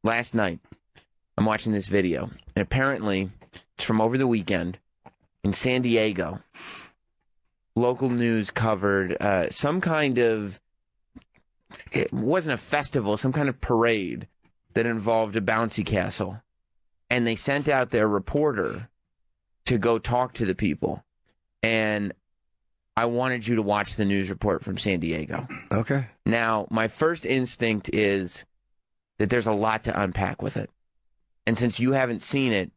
Last night, I'm watching this video, and apparently it's from over the weekend in San Diego. Local news covered some kind of, it wasn't a festival, some kind of parade that involved a bouncy castle. And they sent out their reporter to go talk to the people. And I wanted you to watch the news report from San Diego. Okay. Now, my first instinct is that there's a lot to unpack with it. And since you haven't seen it,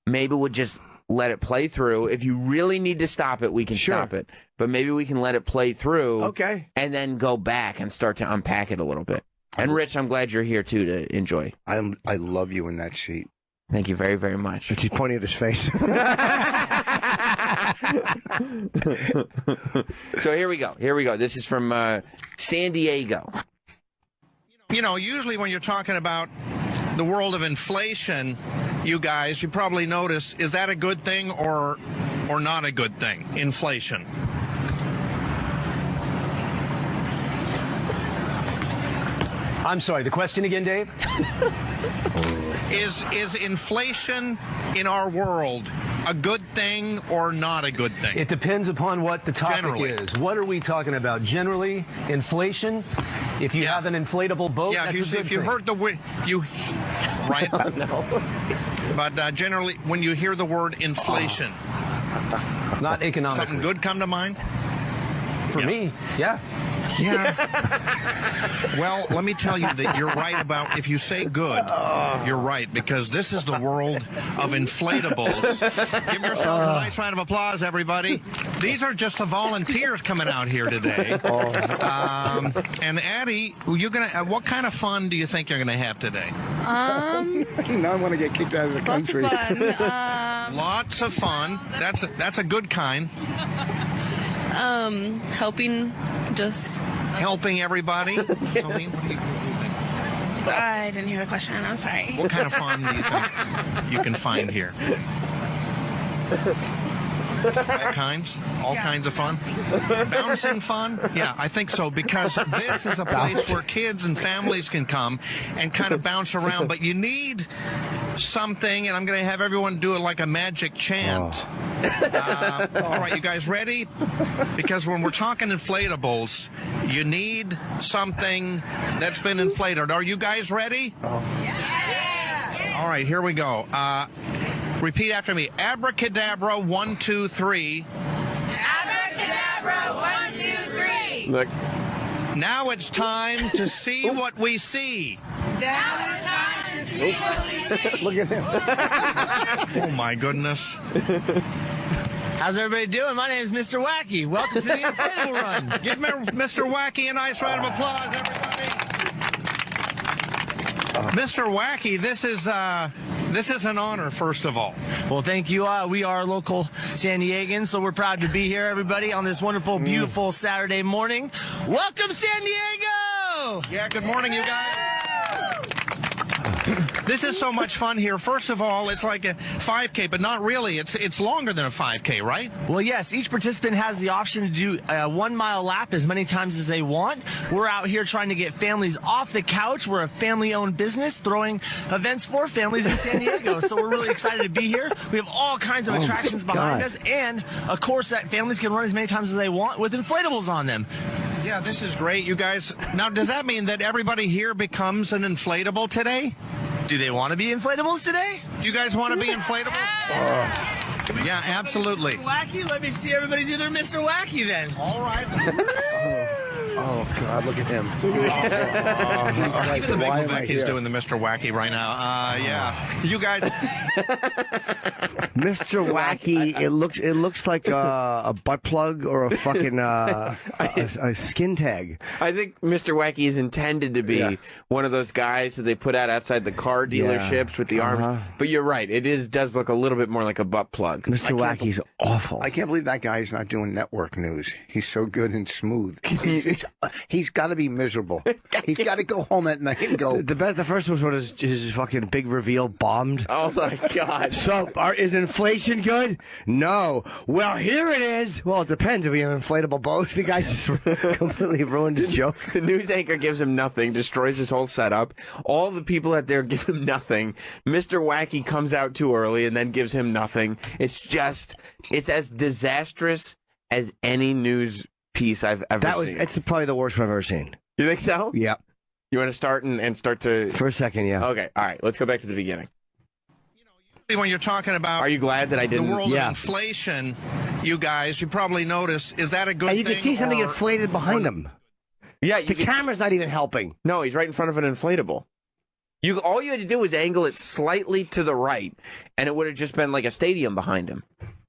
maybe we'll just let it play through. If you really need to stop it, we can stop it. But maybe we can let it play through. Okay. And then go back and start to unpack it a little bit. And Rich, I'm glad you're here too to enjoy. I love you in that seat. Thank you very, very much. He's pointing at his face. So here we go. This is from San Diego. You know, usually when you're talking about the world of inflation, you guys, you probably notice, is that a good thing or not a good thing, inflation? I'm sorry, the question again, Dave? Is inflation in our world a good thing or not a good thing? It depends upon what the topic is. What are we talking about? Generally, inflation. If you have an inflatable boat, that's a good if you thing. heard the word, right? No. But generally, when you hear the word inflation, not economically. something good come to mind? For me, yeah. Yeah. Well, let me tell you that you're right about, if you say good, you're right, because this is the world of inflatables. Give yourselves a nice round of applause, everybody. These are just the volunteers coming out here today. And Addie, what kind of fun do you think you're going to have today? Now I want to get kicked out of the country. Lots of fun. Lots of fun. That's a good kind. Helping everybody. Celine, what do you think? I didn't hear the question. I'm sorry. What kind of fun do you think you can find here? All kinds of fun. Bouncing fun? Yeah, I think so, because this is a place where kids and families can come and kind of bounce around, but you need something, and I'm going to have everyone do it like a magic chant. All right, you guys ready? Because when we're talking inflatables, you need something that's been inflated. Are you guys ready? Yeah. All right, here we go. Repeat after me. Abracadabra, 1, 2, 3. Abracadabra, 1, 2, 3. Look. Now it's time to see what we see. Now it's time to see what we see. Look at him. Oh, my goodness. How's everybody doing? My name is Mr. Wacky. Welcome to the Inflatable Run. Give Mr. Wacky a nice round of applause, everybody. Mr. Wacky, this is an honor, first of all. Well, thank you. We are local San Diegans, so we're proud to be here, everybody, on this wonderful, beautiful Saturday morning. Welcome, San Diego! Yeah, good morning, you guys. This is so much fun here. First of all, it's like a 5K, but not really. It's longer than a 5K, right? Well, yes, each participant has the option to do a 1 mile lap as many times as they want. We're out here trying to get families off the couch. We're a family-owned business throwing events for families in San Diego, so we're really excited to be here. We have all kinds of attractions behind us, and a course that families can run as many times as they want with inflatables on them. Yeah, this is great, you guys. Now, does that mean that everybody here becomes an inflatable today? Do they want to be inflatables today? Do you guys want to be inflatable? Yeah, absolutely. Mr. Wacky, let me see everybody do their Mr. Wacky then. All right. Oh, God, look at him. Even the big Vecchi's doing the Mr. Wacky right now. Yeah. You guys. Mr. Wacky, it looks like a butt plug or a fucking a skin tag. I think Mr. Wacky is intended to be one of those guys that they put out outside the car dealerships with the arms. But you're right, does look a little bit more like a butt plug. Mr. Wacky's awful. I can't believe that guy's not doing network news. He's so good and smooth. He's got to be miserable. He's got to go home at night and go. The first was when his fucking big reveal bombed. Oh my God! So, is inflation good? No. Well, here it is. Well, it depends if we have an inflatable boat. The guy just completely ruined his joke. The news anchor gives him nothing, destroys his whole setup. All the people out there give him nothing. Mr. Wacky comes out too early and then gives him nothing. It's as disastrous as any news piece I've ever seen. It's probably the worst one I've ever seen. You think so? Yeah. You want to start and start to... For a second, yeah. Okay, all right. Let's go back to the beginning. When you're talking about Are you glad that I didn't... the world of inflation, you guys, you probably notice, is that a good thing? And you can see something inflated behind him. Yeah, the camera's not even helping. No, he's right in front of an inflatable. All you had to do was angle it slightly to the right, and it would have just been like a stadium behind him.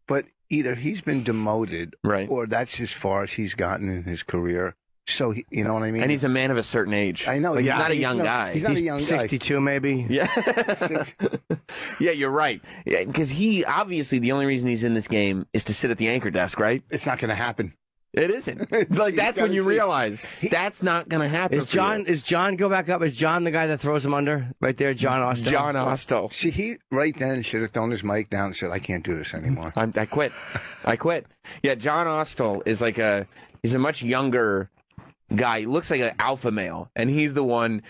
But either he's been demoted, right, or that's as far as he's gotten in his career. So, you know what I mean? And he's a man of a certain age. I know. Like, he's not a young guy. He's not a young guy. 62, maybe. Yeah. Yeah, you're right. Because obviously, the only reason he's in this game is to sit at the anchor desk, right? It's not going to happen. It isn't. Like, that's when you realize that's not going to happen. Is John, go back up, is John the guy that throws him under? Right there, John Osto? John Osto. See, he right then should have thrown his mic down and said, I can't do this anymore. I quit. I quit. Yeah, John Osto is he's a much younger guy. He looks like an alpha male, and he's the one.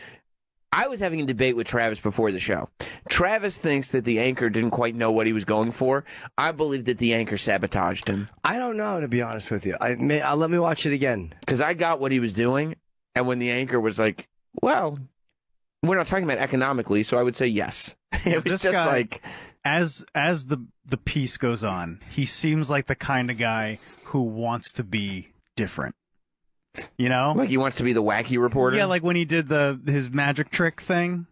I was having a debate with Travis before the show. Travis thinks that the anchor didn't quite know what he was going for. I believe that the anchor sabotaged him. I don't know, to be honest with you. Let me watch it again. Because I got what he was doing, and when the anchor was like, well, we're not talking about economically, so I would say yes. It was this just guy, like... As the piece goes on, he seems like the kind of guy who wants to be different. You know? Like he wants to be the wacky reporter? Yeah, like when he did his magic trick thing.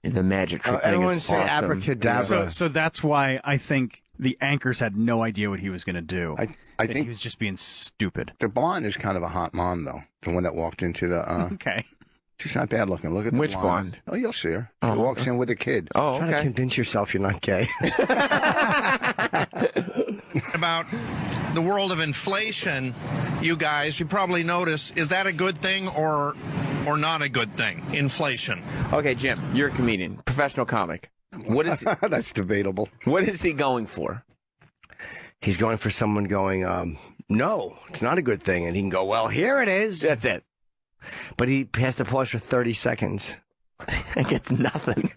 The magic trick thing everyone is say awesome. abracadabra. So that's why I think the anchors had no idea what he was going to do. I think he was just being stupid. The blonde is kind of a hot mom, though. The one that walked into the... Okay. She's not bad looking. Look at the Which blonde? Oh, you'll see her. She walks in with a kid. Oh, okay. Try to convince yourself you're not gay. About the world of inflation, you guys, you probably notice, is that a good thing or not a good thing? Inflation. Okay, Jim, you're a comedian, professional comic. What is That's debatable. What is he going for? He's going for someone going, no, it's not a good thing. And he can go, well, here it is. That's it. But he has to pause for 30 seconds. And gets nothing.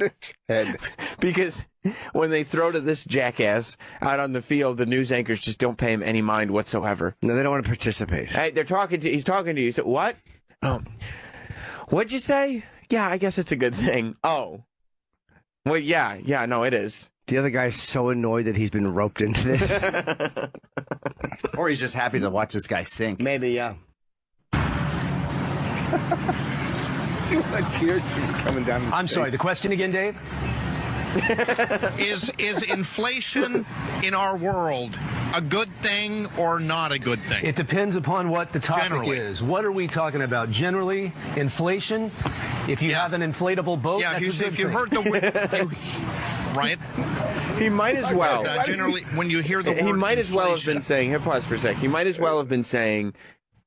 Because when they throw to this jackass out on the field, the news anchors just don't pay him any mind whatsoever. No, they don't want to participate. Hey, he's talking to you. So, what? What'd you say? Yeah, I guess it's a good thing. Oh. Well, yeah, no, it is. The other guy's so annoyed that he's been roped into this. Or he's just happy to watch this guy sink. Maybe, yeah. Tears coming down. I'm sorry, the question again, Dave? Is inflation in our world a good thing or not a good thing? It depends upon what the topic is. What are we talking about? Generally, inflation? If you have an inflatable boat, yeah, that's if you heard the word, right? He might as well. Generally, when you hear the word he might as well have been saying, here, pause for a sec. He might as well have been saying,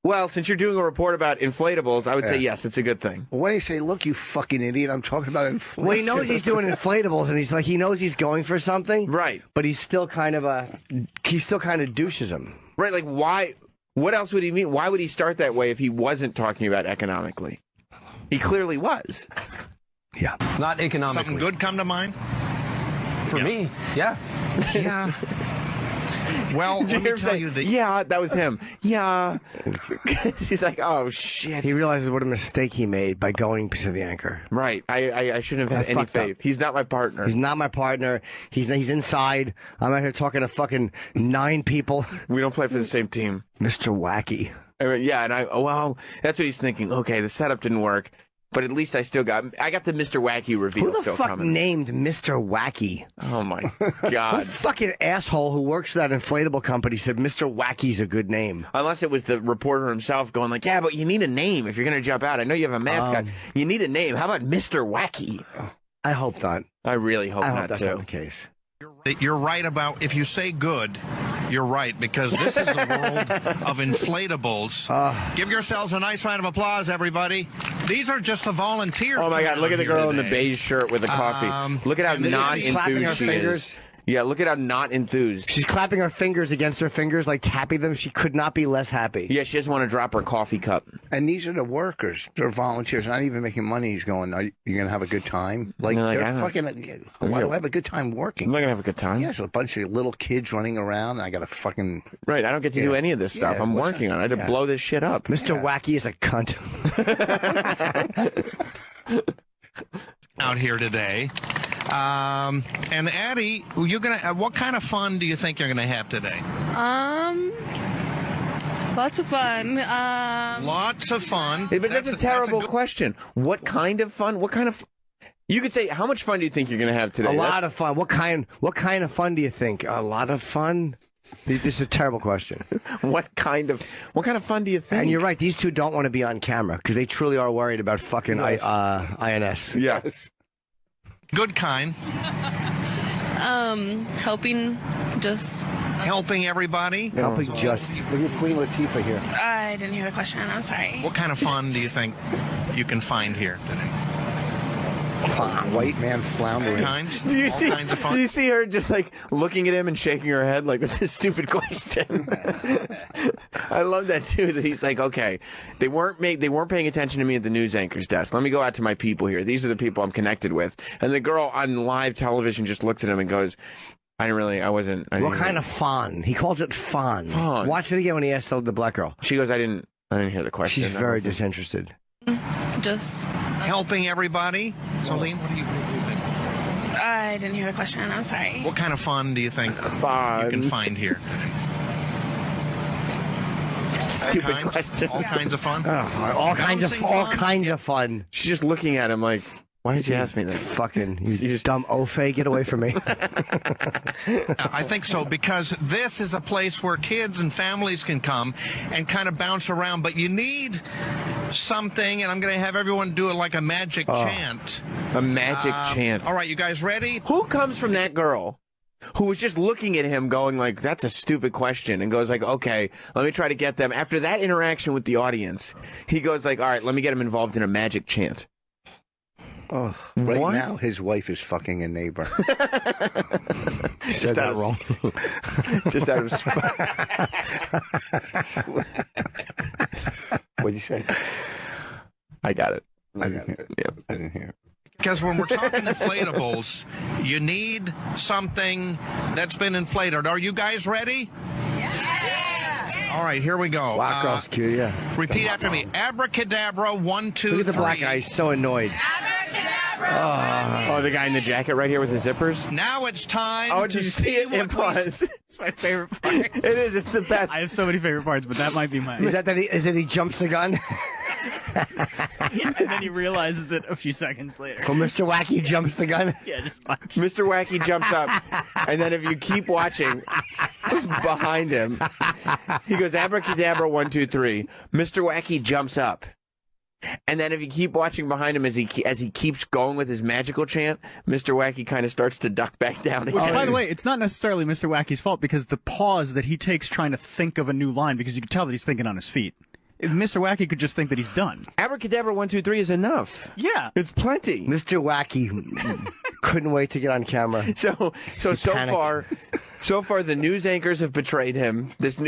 well, since you're doing a report about inflatables, I would say yes, it's a good thing. Well, when you say, look, you fucking idiot, I'm talking about inflation. Well, he knows he's doing inflatables, and he's like, he knows he's going for something. Right. But he's still kind of douches him. Right, like why, what else would he mean? Why would he start that way if he wasn't talking about economically? He clearly was. Yeah. Not economically. Something good come to mind? For me, yeah. Yeah. Well, let me tell you that... Yeah, that was him. Yeah. He's like, oh, shit. He realizes what a mistake he made by going to the anchor. Right. I shouldn't have had any faith. Up. He's not my partner. He's not my partner. He's inside. I'm out here talking to fucking 9 people. We don't play for the same team. Mr. Wacky. Yeah, and well, that's what he's thinking. Okay, the setup didn't work, but at least I got the Mr. Wacky reveal Who the still fuck coming. named Mr. Wacky? Oh, my God. What fucking asshole who works for that inflatable company said Mr. Wacky's a good name? Unless it was the reporter himself going like, yeah, but you need a name if you're going to jump out. I know you have a mascot. You need a name. How about Mr. Wacky? I hope not. I really hope not, that's too. not the case. You're right about, if you say good, you're right, because this is the world of inflatables. Give yourselves a nice round of applause, everybody. These are just the volunteers. Oh, my God. Look at the girl in the beige shirt with the coffee. Look at how not enthused she is. Yeah, look at how not enthused. She's clapping her fingers against her fingers, like tapping them. She could not be less happy. Yeah, she doesn't want to drop her coffee cup. And these are the workers. They're volunteers. Not even making money. He's going, are you going to have a good time? Like, they're fucking, why do I have a good time working? I'm not going to have a good time. Yeah, there's a bunch of little kids running around, and I got to fucking... Right, I don't get to do any of this stuff. I'm working on it. I had to blow this shit up. Mr. Wacky is a cunt. Out here today. And Addie, you're gonna. What kind of fun do you think you're gonna have today? Lots of fun. Lots of fun. Hey, but that's a terrible question. What kind of fun? What kind of? You could say, how much fun do you think you're gonna have today? A lot of fun. What kind of fun do you think? A lot of fun. This is a terrible question. What kind of fun do you think? And you're right. These two don't want to be on camera because they truly are worried about fucking INS. Yes. Good kind. Helping everybody. Helping just. Look at Queen Latifah here. I didn't hear the question. I'm sorry. What kind of fun do you think you can find here today? White man floundering. Do you see her just like looking at him and shaking her head like that's a stupid question? I love that too. That he's like, okay, they weren't paying attention to me at the news anchor's desk. Let me go out to my people here. These are the people I'm connected with. And the girl on live television just looks at him and goes, What kind of fun? He calls it fun. Watch it again when he asked the black girl. She goes, I didn't hear the question. She's very disinterested. Just helping everybody. Celine, what do you think? I didn't hear the question. I'm sorry. What kind of fun do you think you can find here today? Stupid question. All kinds of fun. All kinds of fun. She's just looking at him like, why did you ask me that? Fucking, you dumb Ofe, get away from me. I think so, because this is a place where kids and families can come and kind of bounce around, but you need something, and I'm going to have everyone do it like a magic chant. A magic chant. All right, you guys ready? Who comes from that girl who was just looking at him going like, that's a stupid question, and goes like, okay, let me try to get them. After that interaction with the audience, he goes like, all right, let me get him involved in a magic chant. Oh, right now, his wife is fucking a neighbor. Said that wrong. Just out of spite. What'd you say? I got it. I didn't hear. Because when we're talking inflatables, you need something that's been inflated. Are you guys ready? Yeah. All right, here we go. Black girl's cute, yeah. Repeat after me. Abracadabra, 1, 2, 3. Look at the black guy. He's so annoyed. Oh, the guy in the jacket right here with the zippers? Now it's time to see it in pause. It's my favorite part. It is. It's the best. I have so many favorite parts, but that might be mine. Is that he jumps the gun? And then he realizes it a few seconds later. Well, Mr. Wacky jumps the gun? Yeah, just watch. Mr. Wacky jumps up, and then if you keep watching behind him, he goes, abracadabra, 1, 2, 3. Mr. Wacky jumps up. And then if you keep watching behind him as he keeps going with his magical chant, Mr. Wacky kind of starts to duck back down again. Which, by the way, it's not necessarily Mr. Wacky's fault, because the pause that he takes trying to think of a new line, because you can tell that he's thinking on his feet. If Mr. Wacky could just think that he's done. Abracadabra, 1, 2, 3 is enough. Yeah. It's plenty. Mr. Wacky couldn't wait to get on camera. So far, the news anchors have betrayed him. This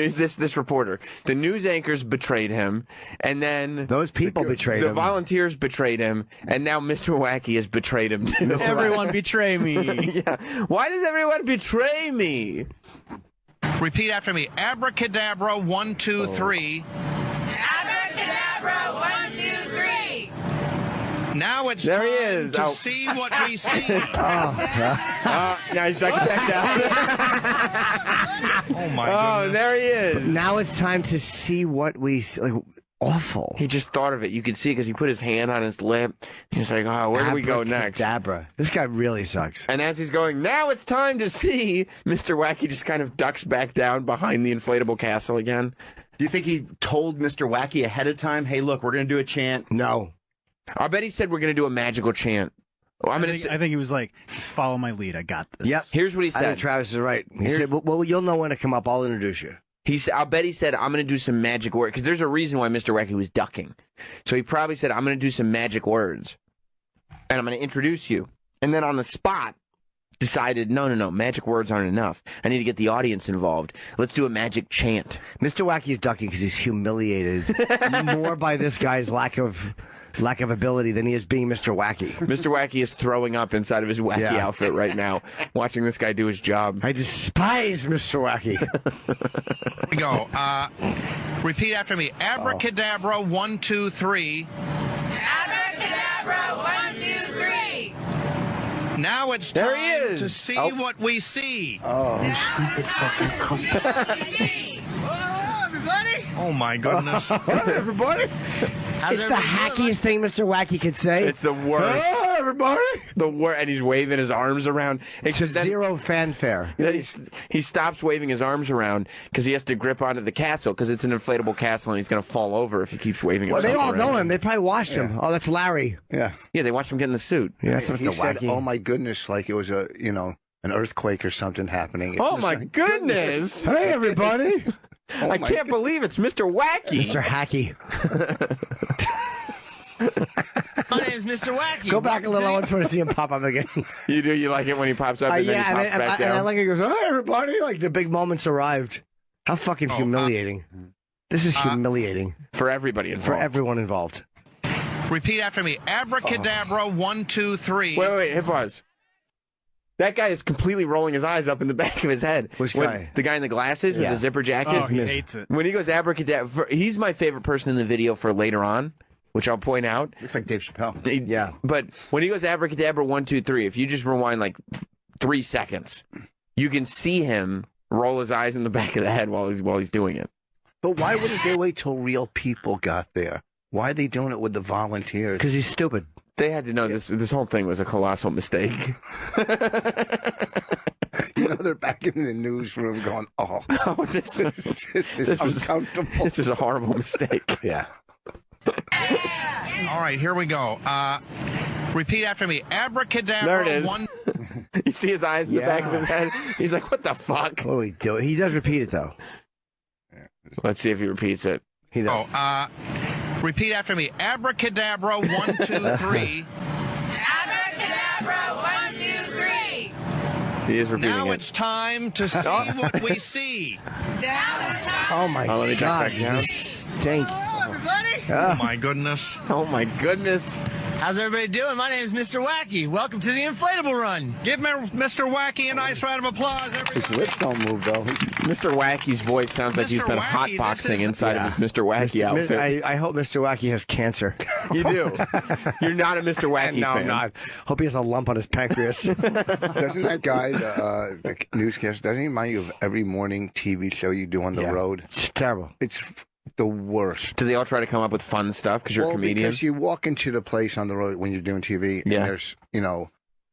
reporter, the news anchors betrayed him, and then those people betrayed him. The volunteers betrayed him, and now Mr. Wacky has betrayed him too. Everyone betray me. Yeah. Why does everyone betray me? Repeat after me. Abracadabra, 1, 2, 3. Abracadabra, 1, 2, 3. Now it's there time he is. to see what we see. Now he's ducking back down. Oh, my goodness. Oh, there he is. Now it's time to see what we see. Like, awful. He just thought of it. You could see because he put his hand on his lip. He's like, oh, where do we go next? Abracadabra. This guy really sucks. And as he's going, now it's time to see, Mr. Wacky just kind of ducks back down behind the inflatable castle again. Do you think he told Mr. Wacky ahead of time, hey, look, we're going to do a chant? No. I bet he said we're going to do a magical chant. I think he was like, just follow my lead. I got this. Yep. Here's what he said. I think Travis is right. He said, well, you'll know when to come up. I'll introduce you. I'll bet he said, I'm going to do some magic words. Because there's a reason why Mr. Wacky was ducking. So he probably said, I'm going to do some magic words. And I'm going to introduce you. And then on the spot, decided, no, magic words aren't enough. I need to get the audience involved. Let's do a magic chant. Mr. Wacky is ducking because he's humiliated more by this guy's lack of ability than he is being Mr. Wacky. Mr. Wacky is throwing up inside of his wacky outfit right now, watching this guy do his job. I despise Mr. Wacky. Here we go. Repeat after me. Abracadabra, 1, 2, 3. Abracadabra, 1, 2, 3. Now it's There time he is. to see what we see. Oh, stupid fucking cunt. Hello, everybody. Oh, my goodness. Everybody. How's It's the hackiest thing Mr. Wacky could say. It's the worst. Hello, everybody. The worst, and he's waving his arms around. It's zero fanfare. Then he stops waving his arms around because he has to grip onto the castle because it's an inflatable castle and he's going to fall over if he keeps waving his Well, arms they all around. know him. They probably watched him. Oh, that's Larry. Yeah. Yeah, they watched him get in the suit. Yeah, that's He Mr. said, Wacky. "Oh my goodness," like it was an earthquake or something happening. It Oh was my like, goodness! Hey, everybody. I can't believe it's Mr. Wacky. Mr. Hacky. My name's Mr. Wacky. Go back a little. I just want to see him pop up again. You do? You like it when he pops up and then he pops back down? And I like it. He goes, "Hi, everybody!" Like the big moments arrived. How fucking humiliating! This is humiliating for everybody involved. for everyone involved. Repeat after me. Abracadabra, 1, 2, 3. Wait, hit pause. That guy is completely rolling his eyes up in the back of his head. Which When- guy? The guy in the glasses with Yeah. the zipper jacket. Oh, he hates it. When he goes abracadabra, he's my favorite person in the video for later on, which I'll point out. It's like Dave Chappelle. Yeah. But when he goes abracadabra 1, 2, 3, if you just rewind like 3 seconds, you can see him roll his eyes in the back of the head while he's doing it. But why wouldn't they wait till real people got there? Why are they doing it with the volunteers? Because he's stupid. They had to know this whole thing was a colossal mistake. They're back in the newsroom going, "Oh, this is uncomfortable." This is a horrible mistake. Yeah. All right, here we go. Repeat after me. Abracadabra, There it is. 1. You see his eyes in the back of his head? He's like, what the fuck? What do we do? He does repeat it though. Let's see if he repeats it. He does. Repeat after me. Abracadabra, 1, 2, 3. Abracadabra, 1, 2, 3. He is repeating Now it. it's time to see what we see. Oh my let me God! check back down. You stink. Hello, everybody. Oh, my goodness. Oh my goodness. How's everybody doing? My name's Mr. Wacky. Welcome to the Inflatable Run. Give Mr. Wacky a nice round of applause, everybody. His lips don't move though. Mr. Wacky's voice sounds like he's Mr. been Wacky, hotboxing this is- inside of his Mr. Wacky outfit. I hope Mr. Wacky has cancer. You do. You're not a Mr. Wacky No, fan. I'm not. Hope he has a lump on his pancreas. Doesn't that guy, the newscaster, doesn't he remind you of every morning TV show you do on the road? It's terrible. It's the worst. Do they all try to come up with fun stuff because you're a comedian? Because you walk into the place on the road when you're doing TV, and there's,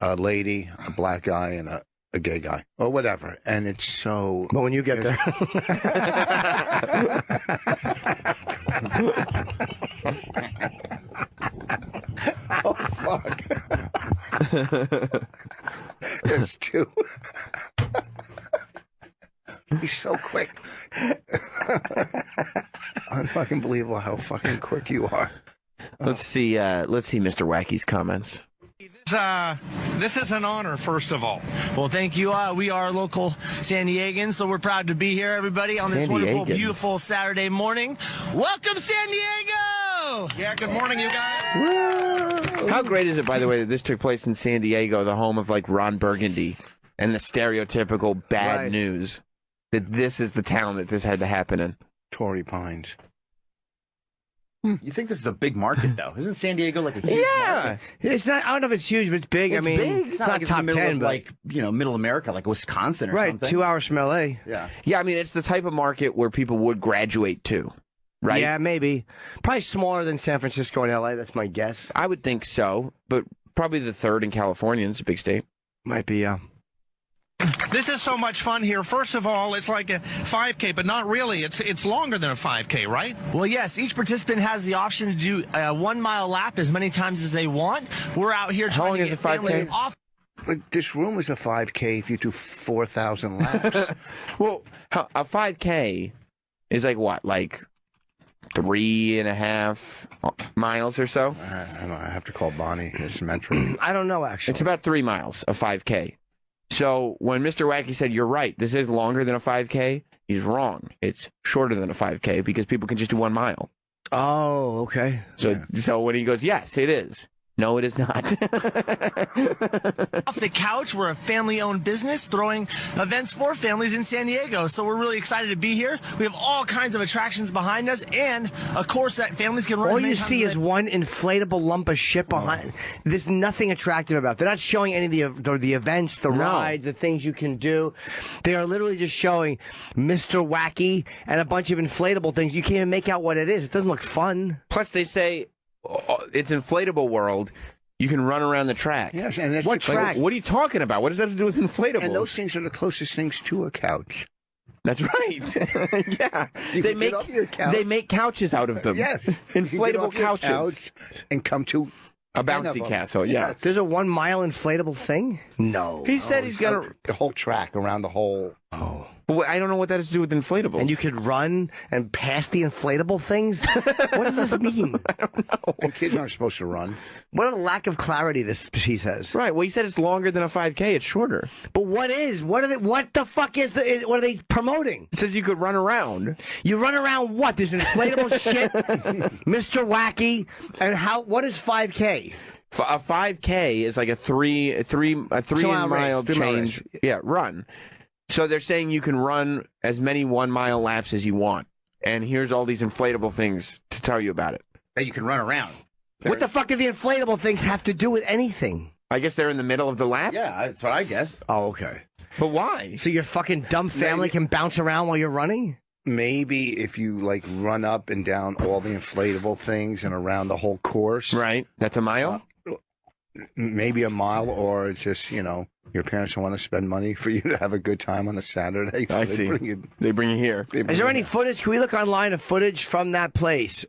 a lady, a black guy, and a gay guy, or whatever, and it's so... But when you get there... Oh, fuck. There's two. He's so quick. Unfucking believable how fucking quick you are. Let's see Mr. Wacky's comments. This is an honor, first of all. Well, thank you. We are local San Diegans, so we're proud to be here, everybody, on this San wonderful, Diegans. beautiful Saturday morning. Welcome, San Diego! Yeah, good morning, you guys. How great is it, by the way, that this took place in San Diego, the home of like Ron Burgundy and the stereotypical bad news, that this is the town that this had to happen in. Torrey Pines. You think this is a big market, though? Isn't San Diego like a huge market? It's not. I don't know if it's huge, but it's big. It's I mean, big. it's It's not like it's in top the middle 10, of, but like, middle America, like Wisconsin or right, something. 2 hours from LA. Yeah. Yeah, I mean, it's the type of market where people would graduate to, right? Yeah, maybe. Probably smaller than San Francisco and LA. That's my guess. I would think so, but probably the third in California. It's a big state. Might be. This is so much fun here. First of all, it's like a 5K, but not really. It's longer than a 5K, right? Well, yes, each participant has the option to do a 1 mile lap as many times as they want. We're out here How long trying to is get a 5K? families off. But this room is a 5K if you do 4,000 laps. Well, a 5K is like what? Like 3.5 miles or so? I don't know. I have to call Bonnie. It's Metro. I don't know, actually. It's about 3 miles, a 5K. So when Mr. Wacky said, you're right, this is longer than a 5K, he's wrong. It's shorter than a 5K because people can just do 1 mile. Oh, okay. So when he goes, yes, it is. No, it is not. Off the Couch, we're a family-owned business throwing events for families in San Diego. So we're really excited to be here. We have all kinds of attractions behind us and a course that families can run. All you see is one inflatable lump of shit behind. There's nothing attractive about it. They're not showing any of the events, the rides, the things you can do. They are literally just showing Mr. Wacky and a bunch of inflatable things. You can't even make out what it is. It doesn't look fun. Plus, they say it's inflatable world. You can run around the track. Yes, and that's what track? What are you talking about? What does that have to do with inflatables? And those things are the closest things to a couch. That's right. Yeah, They make couches out of them. Yes, inflatable couches, couch and come to a bouncy castle. Yeah, there's a 1 mile inflatable thing. No, he said he's got the whole track around the whole. Oh. But I don't know what that has to do with inflatables. And you could run and pass the inflatable things? What does this mean? I don't know. And kids aren't supposed to run. What a lack of clarity he says. Right. Well, he said it's longer than a 5K. It's shorter. But what the fuck is what are they promoting? It says you could run around. You run around what? There's inflatable shit? Mr. Wacky. And what is 5K? A 5K is like a three mile change. Yeah, run. So they're saying you can run as many 1 mile laps as you want. And here's all these inflatable things to tell you about it. That you can run around. What the fuck do the inflatable things have to do with anything? I guess they're in the middle of the lap? Yeah, that's what I guess. Oh, okay. But why? So your fucking dumb family can bounce around while you're running? Maybe if you like run up and down all the inflatable things and around the whole course. Right. That's a mile? Maybe a mile, or it's just, your parents don't want to spend money for you to have a good time on a Saturday. So I see. They bring you here. Is there any footage? Can we look online of footage from that place?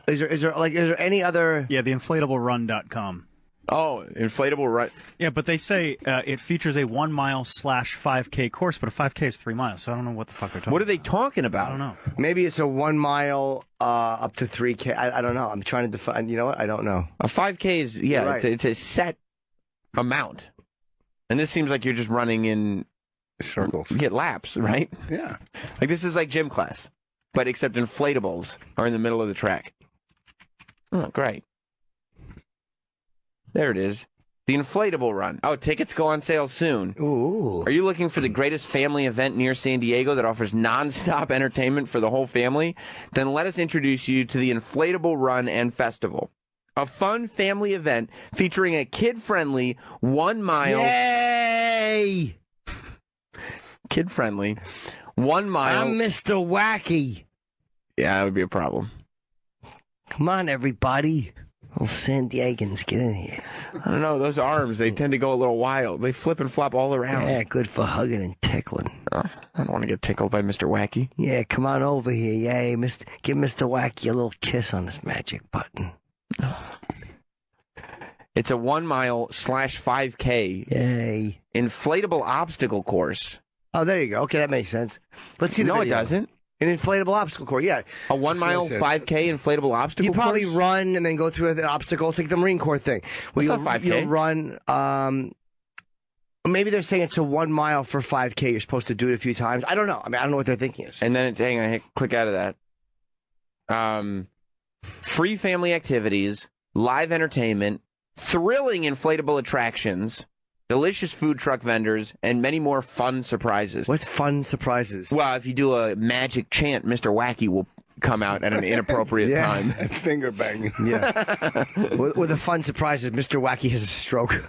Is there any other? Yeah, the inflatablerun.com. Oh, inflatable run. Yeah, but they say it features a 1 mile / 5K course, but a 5K is 3 miles, so I don't know what the fuck they're talking about. What are they talking about? I don't know. Maybe it's a 1 mile up to 3K. I don't know. I'm trying to define. You know what? I don't know. A 5K is, right. It's a set amount. And this seems like you're just running in circles. You get laps, right? Yeah. Like this is like gym class, but except inflatables are in the middle of the track. Oh, great. There it is. The inflatable run. Oh, tickets go on sale soon. Ooh. Are you looking for the greatest family event near San Diego that offers nonstop entertainment for the whole family? Then let us introduce you to the Inflatable Run and Festival. A fun family event featuring a kid-friendly 1 mile... Yay! Kid-friendly 1 mile... I'm Mr. Wacky. Yeah, that would be a problem. Come on, everybody. Little San Diegans, get in here. I don't know, those arms, they tend to go a little wild. They flip and flop all around. Yeah, good for hugging and tickling. Oh, I don't want to get tickled by Mr. Wacky. Yeah, come on over here. Yay, give Mr. Wacky a little kiss on this magic button. It's a 1 mile / 5K Yay. inflatable obstacle course. Oh, there you go. Okay, that makes sense. Let's see the video. No, it doesn't. An inflatable obstacle course, yeah. A 1 mile 5K inflatable obstacle You probably course? run and then go through an obstacle. It's like the Marine Corps thing. What's that 5K? You'll run, maybe they're saying it's a 1 mile for 5K. You're supposed to do it a few times. I don't know. I don't know what their thinking is. And then it's, hang on, click out of that. Free family activities, live entertainment, thrilling inflatable attractions, delicious food truck vendors, and many more fun surprises. What's fun surprises? Well, if you do a magic chant, Mr. Wacky will come out at an inappropriate time. And finger banging. Yeah. With the fun surprises, Mr. Wacky has a stroke.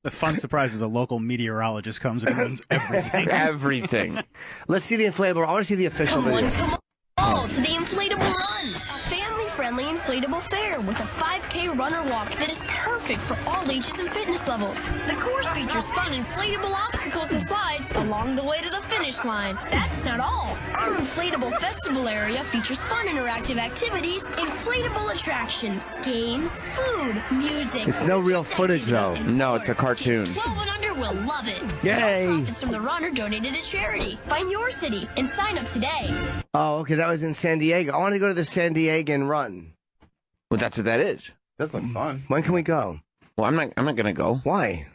The fun surprise is a local meteorologist comes and runs everything. Everything. Let's see the inflatable. I want to see the official video. Come on, all to the Inflatable Run, a family-friendly inflatable fair with a 5K runner walk that is perfect for all ages and fitness levels. The course features fun inflatable obstacles and slides along the way to the finish line. That's not all. Our inflatable festival area features fun interactive activities, inflatable attractions, games, food, music. It's no real footage, though. No, it's a cartoon. Kids 12 and under will love it. Yay. Profits from the runner donated to charity. Find your city and sign up today. Oh, okay, that was in San Diego. I want to go to the San Diegan Run. Well, that's what that is. That's like fun. When can we go? Well, I'm not going to go. Why?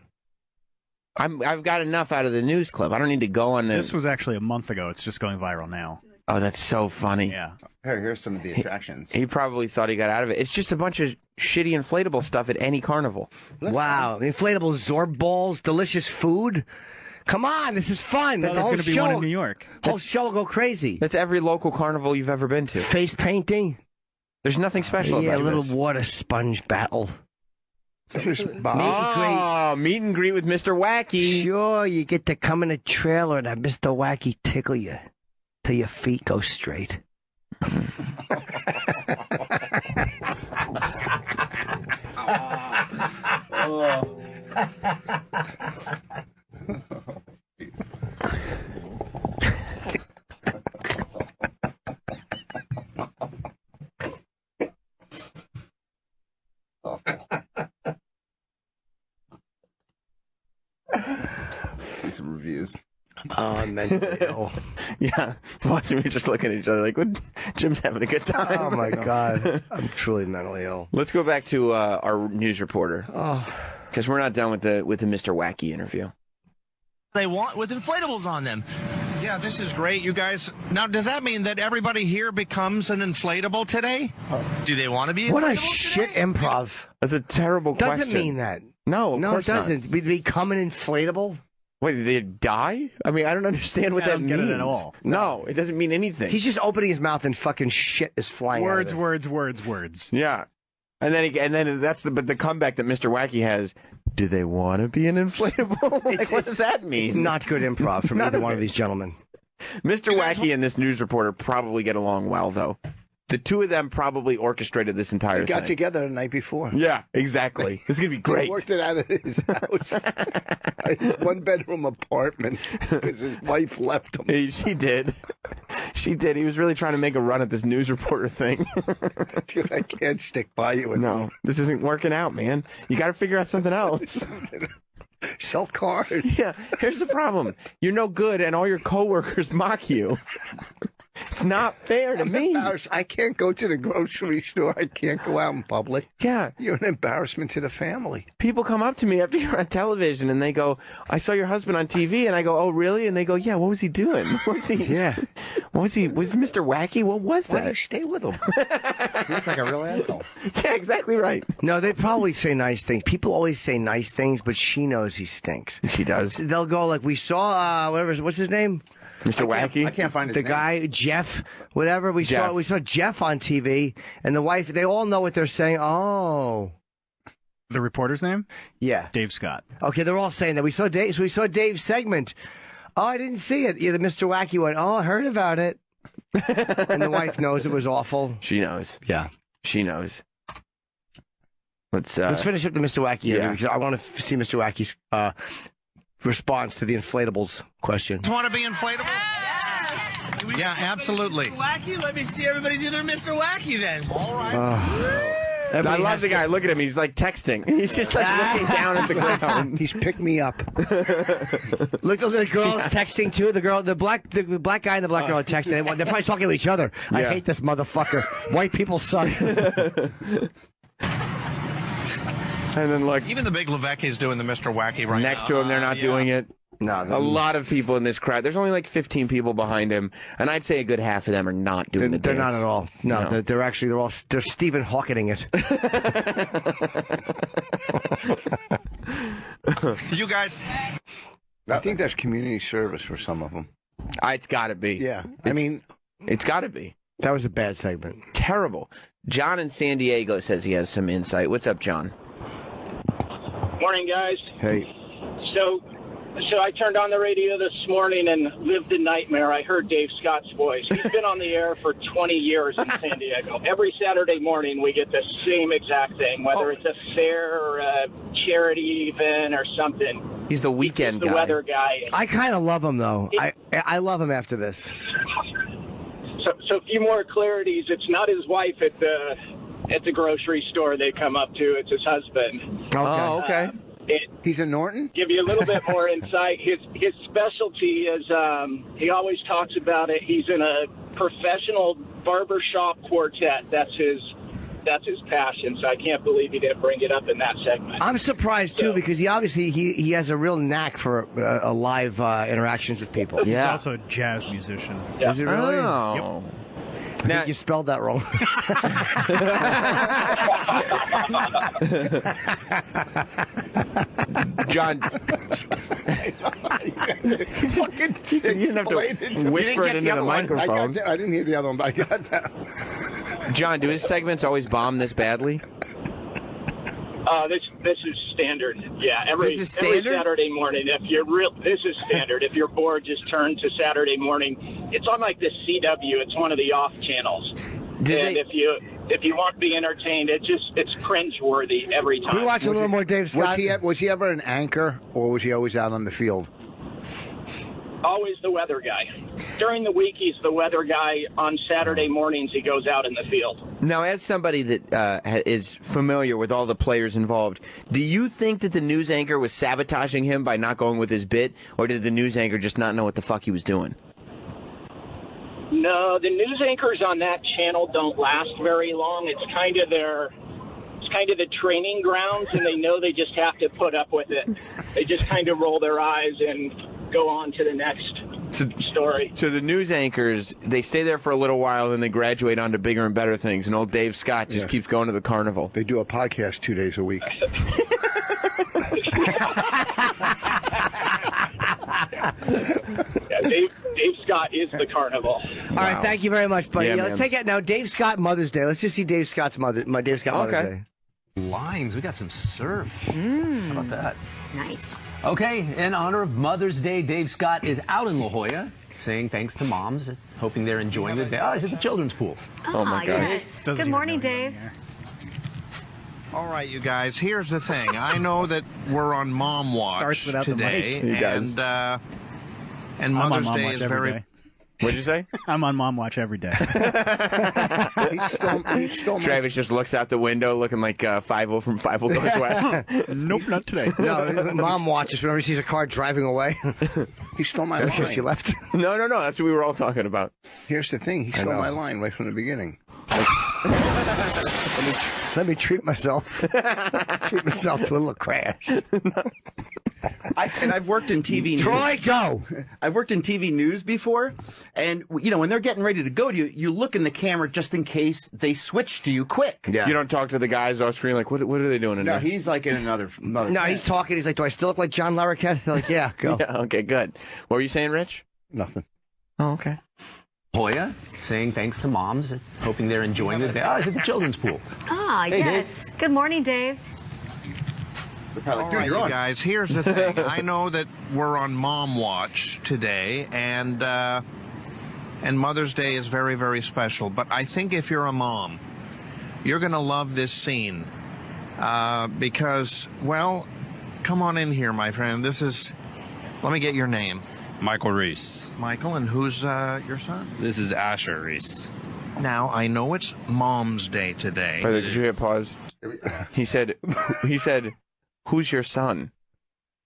I've got enough out of the news clip. I don't need to go on This was actually a month ago. It's just going viral now. Oh, that's so funny. Yeah. Here's some of the attractions. He probably thought he got out of it. It's just a bunch of shitty inflatable stuff at any carnival. Wow. Inflatable Zorb balls, delicious food. Come on, this is fun. There's going to be one in New York. Whole show will go crazy. That's every local carnival you've ever been to. Face painting. There's nothing special about Yeah, a little this. water sponge battle. Meet and greet with Mr. Wacky. Sure, you get to come in a trailer and have Mr. Wacky tickle you till your feet go straight. See some reviews. Oh, I'm mentally ill. Yeah, Watson, we were just looking at each other like, Jim's having a good time. Oh, my God. I'm truly mentally ill. Let's go back to our news reporter. Oh, because we're not done with the Mr. Wacky interview. They want with inflatables on them. Yeah, this is great, you guys. Now, does that mean that everybody here becomes an inflatable today? Do they want to be what a inflatable shit today? improv. That's a terrible question. Doesn't mean that. No, No, it course not. doesn't. Become an inflatable? Wait, did they die? I mean, I don't understand what I that don't means. get it at all. No, it doesn't mean anything. He's just opening his mouth and fucking shit is flying out of it. Words. Yeah. And then that's the comeback that Mr. Wacky has. Do they want to be an inflatable? Like, what does that mean? It's not good improv from either one of these gentlemen. Mr. Wacky and this news reporter probably get along well, though. The two of them probably orchestrated this entire They thing. got together the night before. Yeah, exactly. This is going to be great. He worked it out of his house. A one-bedroom apartment because his wife left him. She did. She did. He was really trying to make a run at this news reporter thing. Dude, I can't stick by you. No, this isn't working out, man. You got to figure out something else. Sell cars. Yeah, here's the problem. You're no good, and all your coworkers mock you. It's not fair to me. I can't go to the grocery store. I can't go out in public. Yeah. You're an embarrassment to the family. People come up to me after you're on television and they go, I saw your husband on TV. And I go, oh, really? And they go, yeah, what was he doing? What was he? Yeah. What was he? Was Mr. Wacky? What was Why do you that? stay with him? He looks like a real asshole. Yeah, exactly right. No, they probably say nice things. People always say nice things, but she knows he stinks. She does. They'll go like, we saw, what's his name? Mr. Wacky? I can't find his The name. guy, Jeff, whatever. We Jeff. saw Jeff on TV, and the wife, they all know what they're saying. Oh. The reporter's name? Yeah. Dave Scott. Okay, they're all saying that. We saw Dave, so we saw Dave's segment. Oh, I didn't see it. Yeah, the Mr. Wacky one. Oh, I heard about it. And the wife knows it was awful. She knows. Yeah. She knows. Let's finish up the Mr. Wacky interview, yeah. because I want to see Mr. Wacky's response to the inflatables question. Want to be inflatable? Yeah, absolutely. Wacky? Let me see everybody do their Mr. Wacky then. All right. I love the guy. Look at him. He's like texting. He's just like looking down at the ground. He's picked me up. Look at the girls texting too. The black guy and the black girl are texting. They're probably talking to each other. I Yeah. hate this motherfucker. White people suck. And then look, Even the big Levesque's doing the Mr. Wacky right next now. to him, they're not doing it. No, A lot of people in this crowd. There's only like 15 people behind him, and I'd say a good half of them are not doing they're the not dance. at all. No, No. they're Stephen Hawking it. You guys, I think that's community service for some of them. It's got to be. Yeah. I mean, It's got to be. That was a bad segment. Terrible. John in San Diego says he has some insight. What's up, John? Morning, guys. Hey. So I turned on the radio this morning and lived a nightmare. I heard Dave Scott's voice. He's been on the air for 20 years in San Diego. Every Saturday morning we get the same exact thing, whether it's a fair or a charity event or something. He's the weekend He's the guy. weather guy. I kind of love him though. I love him after this. So a few more clarities. It's not his wife at the grocery store they come up to. It's his husband. Okay. Oh, okay. he's a Norton? Give you a little bit more insight. His specialty is he always talks about it. He's in a professional barbershop quartet. That's his that's his passion. So I can't believe he didn't bring it up in that segment. I'm surprised too because he obviously he has a real knack for live interactions with people. He's also a jazz musician. Yeah. Is he really? Oh. Yep. I think you spelled that wrong. John, you didn't have to whisper it into the microphone. I didn't hear the other one, but I got that. John, do his segments always bomb this badly? This is standard. Yeah, every Saturday morning. This is standard. If you're bored, just turn to Saturday morning. It's on like the CW. It's one of the off channels. If you want to be entertained, it's cringeworthy every time. We watch a little more Dave Scott. Was he ever an anchor, or was he always out on the field? Always the weather guy. During the week, he's the weather guy. On Saturday mornings, he goes out in the field. Now, as somebody that is familiar with all the players involved, do you think that the news anchor was sabotaging him by not going with his bit, or did the news anchor just not know what the fuck he was doing? No, the news anchors on that channel don't last very long. It's kind of the training grounds, and they know they just have to put up with it. They just kind of roll their eyes and go on to the next story. So the news anchors, they stay there for a little while, then they graduate on to bigger and better things, and old Dave Scott just keeps going to the carnival. They do a podcast 2 days a week. Yeah, Dave Scott is the carnival. All right, thank you very much, buddy. Yeah, Let's take it now. Dave Scott Mother's Day. Let's just see Dave Scott's Mother's Day. Lines. We got some syrup. How about that? Nice. Okay, in honor of Mother's Day, Dave Scott is out in La Jolla saying thanks to moms, hoping they're enjoying the day. Oh, he's at the children's pool. Oh, my gosh. Yes. Good morning, Dave. All right, you guys, here's the thing. I know that we're on Mom Watch today, and Mother's Day is very... What'd you say? I'm on Mom Watch every day. Travis just looks out the window looking like 5-0 from 5-0 Northwest. Nope, not today. No, Mom watches whenever he sees a car driving away. He stole my line. She left. No, that's what we were all talking about. Here's the thing. He stole my line right from the beginning. Let me treat myself. Treat myself to a little crash. I've worked in TV news. Troy, go! I've worked in TV news before, and when they're getting ready to go to you, you look in the camera just in case they switch to you quick. Yeah. You don't talk to the guys off screen like, what are they doing in there? No, he's like in another. No, he's talking. He's like, do I still look like John Larroquette? They're like, yeah, go. Yeah, okay, good. What were you saying, Rich? Nothing. Oh, okay. Hoya saying thanks to moms, hoping they're enjoying the day. Oh, he's at the children's pool. Hey, yes. Dave. Good morning, Dave. All right, you guys, here's the thing. I know that we're on Mom Watch today, and Mother's Day is very, very special. But I think if you're a mom, you're going to love this scene because, well, come on in here, my friend. Let me get your name. Michael Reese. Michael, and who's your son? This is Asher Reese. Now, I know it's Mom's Day today. Brother, could you hit pause? He said, who's your son?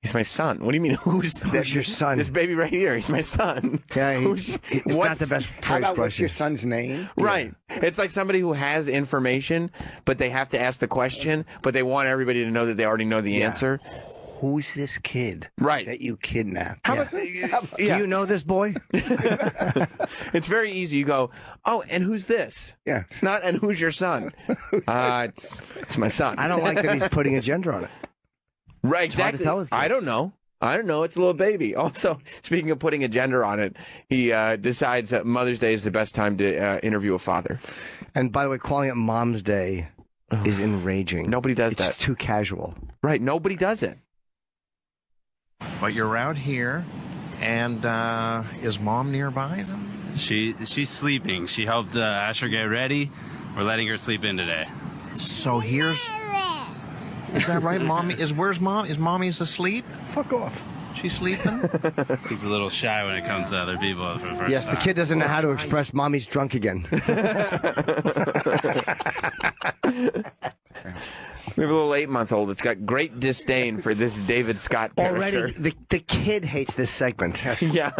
He's my son. What do you mean, who's your son? This baby right here, he's my son. Yeah, it's not the best. How about what's your son's name? Right. Yeah. It's like somebody who has information, but they have to ask the question, but they want everybody to know that they already know the answer. Who's this kid that you kidnapped? Do you know this boy? It's very easy. You go, oh, and who's this? Yeah. Not, and who's your son? It's my son. I don't like that he's putting a gender on it. Right, exactly. I don't know. It's a little baby. Also, speaking of putting a gender on it, he decides that Mother's Day is the best time to interview a father. And by the way, calling it Mom's Day is enraging. Nobody does that. It's too casual. Right, nobody does it. But you're out here, and is Mom nearby? She's sleeping. She helped Asher get ready. We're letting her sleep in today. So here's... Is that right, Mommy? Where's Mom? Is Mommy's asleep? Fuck off. She's sleeping? He's a little shy when it comes to other people for the first Yes, the kid doesn't know how to express mommy's drunk again. We have a little 8-month-old that's got great disdain for this David Scott character. Already, the kid hates this segment. Yeah,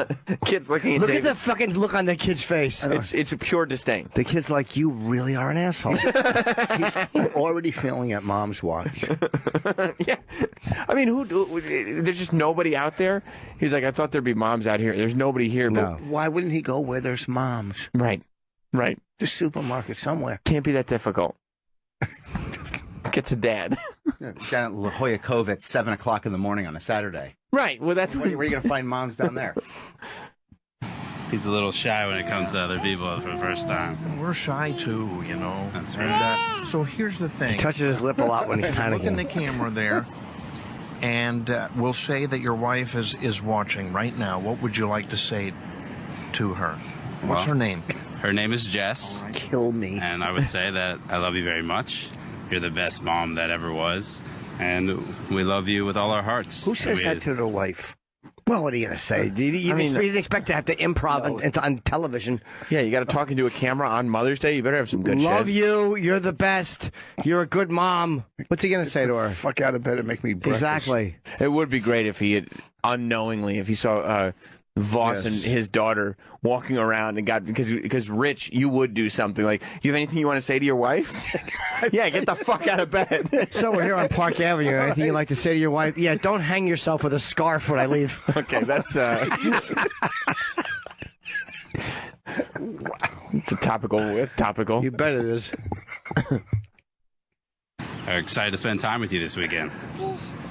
kid's looking at Look David. at the fucking look on the kid's face. It's a pure disdain. The kid's like, you really are an asshole. He's already feeling at mom's watch. Yeah. I mean, there's just nobody out there? He's like, I thought there'd be moms out here. There's nobody here. No. But Why wouldn't he go where there's moms? Right. The supermarket somewhere. Can't be that difficult. Gets a dad. Down at La Jolla Cove at 7 o'clock in the morning on a Saturday. Right. Well, that's where are you going to find moms down there? He's a little shy when it comes to other people for the first time. We're shy too, you know. That's And, right. so here's the thing. He touches his lip a lot when he's Look in the panicking. camera there, and we'll say that your wife is watching right now. What would you like to say to her? What's Well, her name? Her name is Jess. Kill me. And I would say that I love you very much. You're the best mom that ever was. And we love you with all our hearts. Who says We- that to their wife? Well, what are you going to say? You didn't expect to have to improv on television. Yeah, you got to talk into a camera on Mother's Day. You better have some good shit. Love you. You're the best. You're a good mom. What's he going to say to her? Fuck out of bed and make me breakfast. Exactly. It would be great if he had, unknowingly, if he saw Vos and his daughter walking around and got, because Rich, you would do something like, you have anything you want to say to your wife? Yeah, get the fuck out of bed. So we're here on Park Avenue. Anything you'd like to say to your wife? Yeah, don't hang yourself with a scarf when I leave. Okay, that's it's a topical. You bet it is. Are excited to spend time with you this weekend.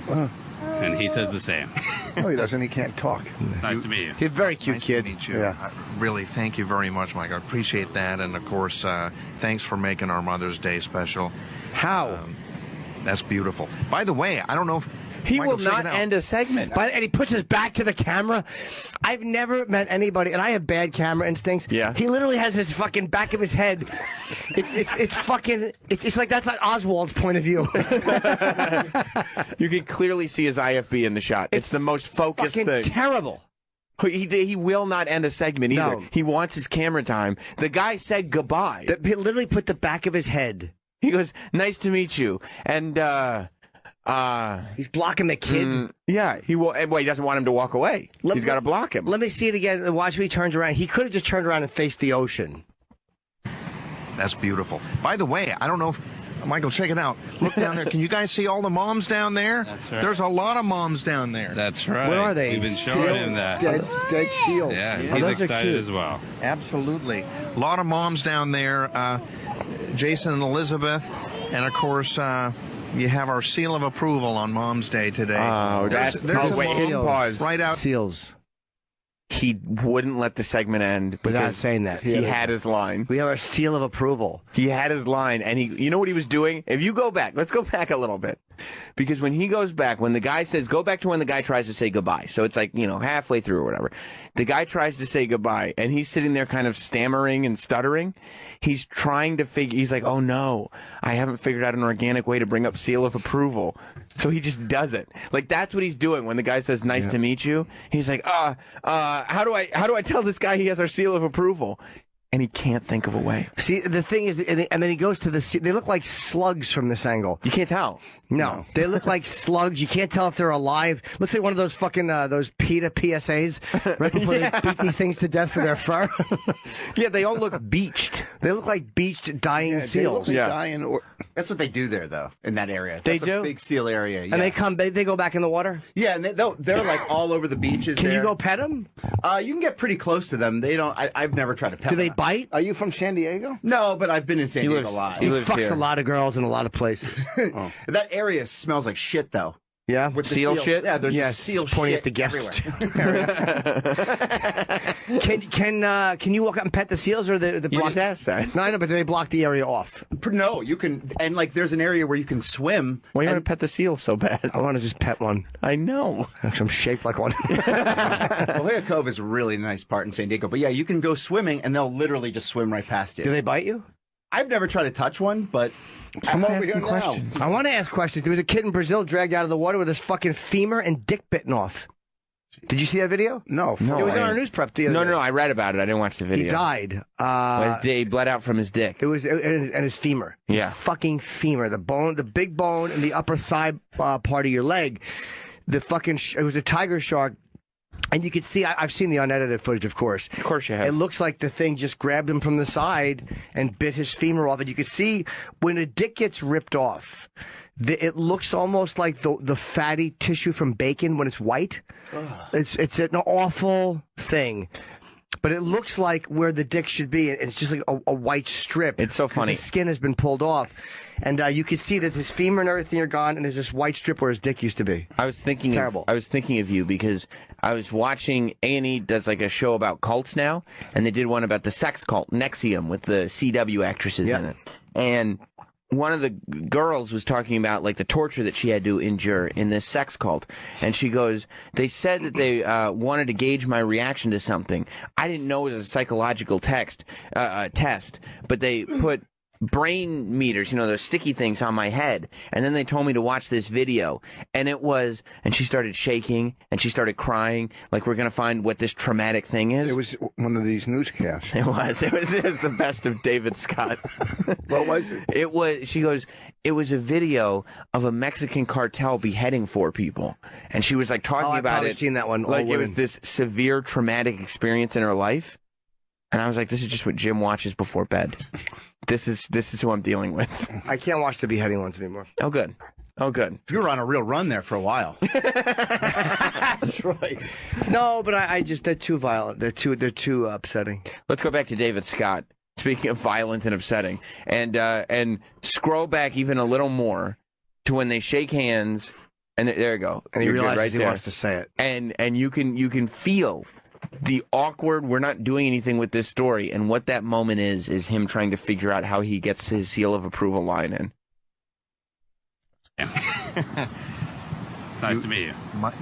And he says the same. No, he doesn't. He can't talk. It's nice to meet you. He's a very cute Nice kid. to meet you. Yeah. Really, thank you very much, Mike. I appreciate that, and of course, thanks for making our Mother's Day special. How? That's beautiful. By the way, I don't know if He Michael, will check not it out. end a segment. And he puts his back to the camera. I've never met anybody, and I have bad camera instincts. Yeah. He literally has his fucking back of his head. It's like that's not Oswald's point of view. You can clearly see his IFB in the shot. It's the most focused fucking thing. terrible. He will not end a segment either. No. He wants his camera time. The guy said goodbye. He literally put the back of his head. He goes, "Nice to meet you," and he's blocking the kid. Yeah, he will. Well, he doesn't want him to walk away. He's got to block him. Let me see it again. Watch me turns around. He could have just turned around and faced the ocean. That's beautiful. By the way, I don't know if Michael, check it out. Look down there. Can you guys see all the moms down there? That's right. There's a lot of moms down there. That's right. What are they? We've been showing him that. Dead seals. Yeah, Oh, he's those are excited cute. as well. Absolutely. A lot of moms down there. Jason and Elizabeth. And, of course, you have our seal of approval on Mom's Day today. Oh, there's a wait, mom pause. right out. Seals. He wouldn't let the segment end Without because saying that. he had his line. We have our seal of approval. He had his line, and you know what he was doing? If you go back, let's go back a little bit. Because when he goes back, when the guy says, go back to when the guy tries to say goodbye. So it's like, halfway through or whatever. The guy tries to say goodbye, and he's sitting there kind of stammering and stuttering. He's trying to he's like, oh no, I haven't figured out an organic way to bring up seal of approval. So he just does it. Like, that's what he's doing when the guy says, nice to meet you. He's like, how do I tell this guy he has our seal of approval? And he can't think of a way. See, the thing is, and then he goes to they look like slugs from this angle. You can't tell. No, they look like slugs. You can't tell if they're alive. Looks like one of those fucking those PETA PSAs right before they beat these things to death for their fur. Yeah, they all look beached. They look like beached, dying seals. That's what they do there, though, in that area. They That's do? a big seal area. Yeah. And they go back in the water. Yeah, and they're like all over the beaches. Can there. you go pet them? You can get pretty close to them. They don't. I've never tried to pet Do them. they bite? Are you from San Diego? No, but I've been in San Diego a lot. He fucks a lot of girls in a lot of places. That area smells like shit, though. Yeah, With the seal shit? Yeah, there's Yes, seal pointing shit at the guest everywhere. Can you walk up and pet the seals or the You block? just asked that. No, I know, but they block the area off. No, you can, and like there's an area where you can swim. Why you want and- to pet the seal so bad? I want to just pet one. I know. I'm shaped like one. La Jolla Cove is a really nice part in San Diego, but yeah, you can go swimming and they'll literally just swim right past you. Do they bite you? I've never tried to touch one, but I'm over here now. I want to ask questions. There was a kid in Brazil dragged out of the water with his fucking femur and dick bitten off. Did you see that video? No. It was on our news prep the other day. No, I read about it. I didn't watch the video. He died. He bled out from his dick. It was and his femur. Yeah. His fucking femur. The bone, the big bone in the upper thigh part of your leg. The fucking, it was a tiger shark. And you could see, I've seen the unedited footage, of course. Of course you have. It looks like the thing just grabbed him from the side and bit his femur off. And you could see when a dick gets ripped off, it looks almost like the fatty tissue from bacon when it's white. It's an awful thing. But it looks like where the dick should be. It's just like a white strip. It's so funny. The skin has been pulled off. And you can see that his femur and everything are gone, and there's this white strip where his dick used to be. I was thinking of you because I was watching A&E does like a show about cults now, and they did one about the sex cult Nexium with the CW actresses in it. And one of the girls was talking about like the torture that she had to endure in this sex cult, and she goes, they said that they wanted to gauge my reaction to something. I didn't know it was a psychological test, but they put brain meters, those sticky things on my head, and then they told me to watch this video, and and she started shaking and she started crying like we're gonna find what this traumatic thing is. It was one of these newscasts. It was the best of David Scott. What was it? She goes, it was a video of a Mexican cartel beheading 4 people, and she was like talking about it. I've seen that one. Like it was this severe traumatic experience in her life, and I was like, this is just what Jim watches before bed. This is who I'm dealing with. I can't watch the beheading ones anymore. Oh, good. You were on a real run there for a while. That's right. No, but I just, they're too violent. They're too upsetting. Let's go back to David Scott. Speaking of violent and upsetting, and scroll back even a little more to when they shake hands, and there you go. And he You're good realizes right he there. wants to say it. And you can feel the awkward, we're not doing anything with this story, and what that moment is him trying to figure out how he gets his seal of approval line in. It's nice to meet you.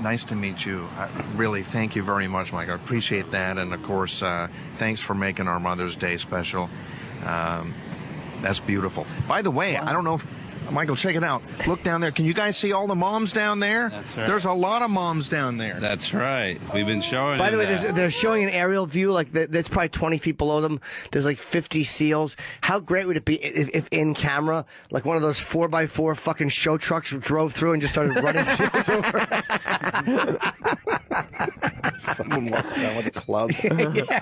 Nice to meet you. Really, thank you very much, Mike. I appreciate that. And, of course, thanks for making our Mother's Day special. That's beautiful. By the way, I don't know if... Michael, check it out. Look down there. Can you guys see all the moms down there? That's right. There's a lot of moms down there. That's right. We've been showing By the way, that. they're showing an aerial view, like that's probably 20 feet below them. There's like 50 seals. How great would it be if in camera, like one of those 4x4 fucking show trucks drove through and just started running seals over? Someone walked down with a club. Yeah.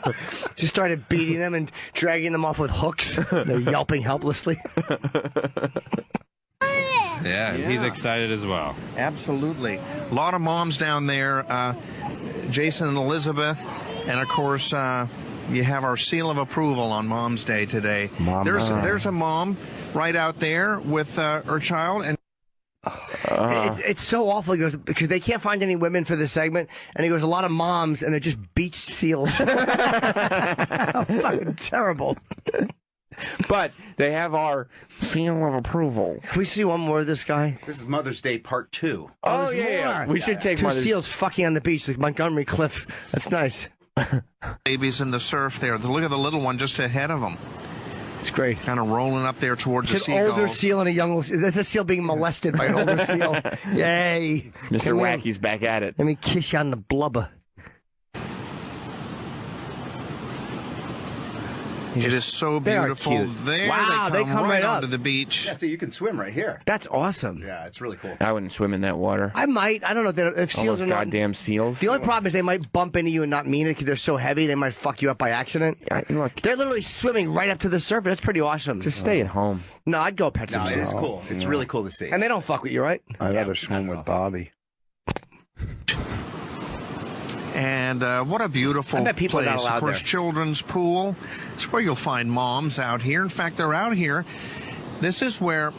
Just started beating them and dragging them off with hooks. They're yelping helplessly. Yeah, he's excited as well. Absolutely. A lot of moms down there, Jason and Elizabeth, and of course, you have our seal of approval on Mom's Day today. There's a mom right out there with her child, and it's so awful. He goes, because they can't find any women for this segment, and he goes, a lot of moms, and they're just beached seals. Fucking terrible. But they have our seal of approval. Can we see one more of this guy? This is Mother's Day Part 2. Oh, yeah. We should take two seals fucking on the beach, like Montgomery Cliff. That's nice. babies in the surf there. Look at the little one just ahead of them. It's great. Kind of rolling up there towards it's the an seagulls. older seal and a young... That's a seal being molested by an older seal. Yay. Mr. Wacky's back at it. Let me kiss you on the blubber. It is so beautiful. There wow, they come right up onto the beach. Yeah, so you can swim right here. That's awesome. Yeah, it's really cool. I wouldn't swim in that water. I might. I don't know if All seals those are not... goddamn seals. The only problem is they might bump into you and not mean it because they're so heavy. They might fuck you up by accident. Look, they're literally swimming right up to the surface. That's pretty awesome. Just stay at home. No, I'd go pet some No, seals. it's cool. It's really cool to see. And they don't fuck with you, right? I'd rather swim with Bobby. And what a beautiful I bet people are not place. allowed Of course, there. children's pool. It's where you'll find moms out here. In fact, they're out here. This is where...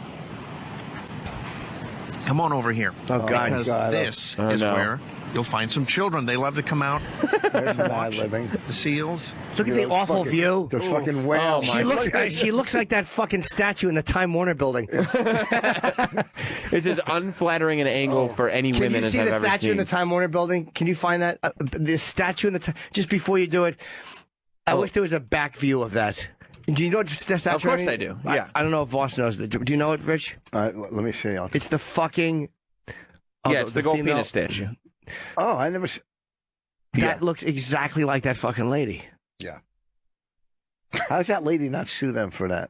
Come on over here. Oh, God. Because this is where you'll find some children. They love to come out There's and bad watch living. the seals. Look at the awful view. The fucking whale. She looks like that fucking statue in the Time Warner building. It's as unflattering an angle for any Can women you as see I've the ever statue in seen. the Time Warner building? Can you find that? The statue in the just before you do it. I wish there was a back view of that. Do you know what that statue? Of course I mean? I do. Yeah. I don't know if Voss knows that. Do you know it, Rich? Let me see. It's the fucking. Yeah, it's the gold female- penis statue. Oh, I never. That looks exactly like that fucking lady. Yeah. How's that lady not sue them for that?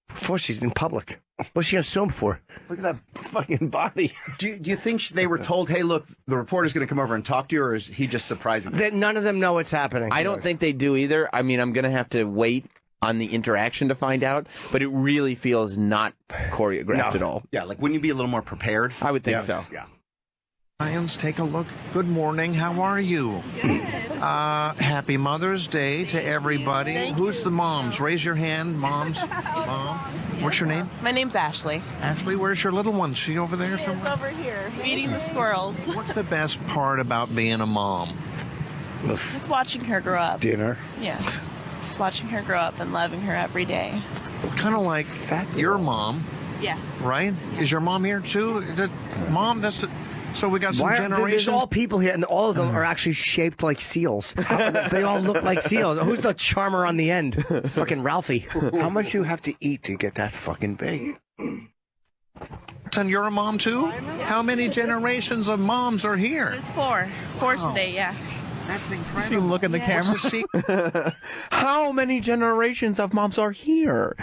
Before she's in public. What's she going to sue him for? Look at that fucking body. Do you think they were told, hey, look, the reporter's going to come over and talk to you, or is he just surprising you? None of them know what's happening. I don't think they do either. I mean, I'm going to have to wait on the interaction to find out, but it really feels not choreographed at all. Yeah, like, wouldn't you be a little more prepared? I would think so. Yeah. Lions, take a look. Good morning. How are you? Good. Happy Mother's Day to everybody. Thank Who's the moms? Raise your hand, moms. Mom. What's your name? My name's Ashley. Ashley, where's your little one? Is she over there somewhere? It's over here, feeding the squirrels. What's the best part about being a mom? Just watching her grow up. Dinner. Yeah. Just watching her grow up and loving her every day. Kind of like your mom, Yeah. right? Is your mom here too? Is it mom? So we got some generations. There's all people here, and all of them are actually shaped like seals. They all look like seals. Who's the charmer on the end? Fucking Ralphie. How much you have to eat to get that fucking big? And you're a mom too? How many generations of moms are here? It's four. Four today, yeah. That's incredible. See him look in the camera. How many generations of moms are here?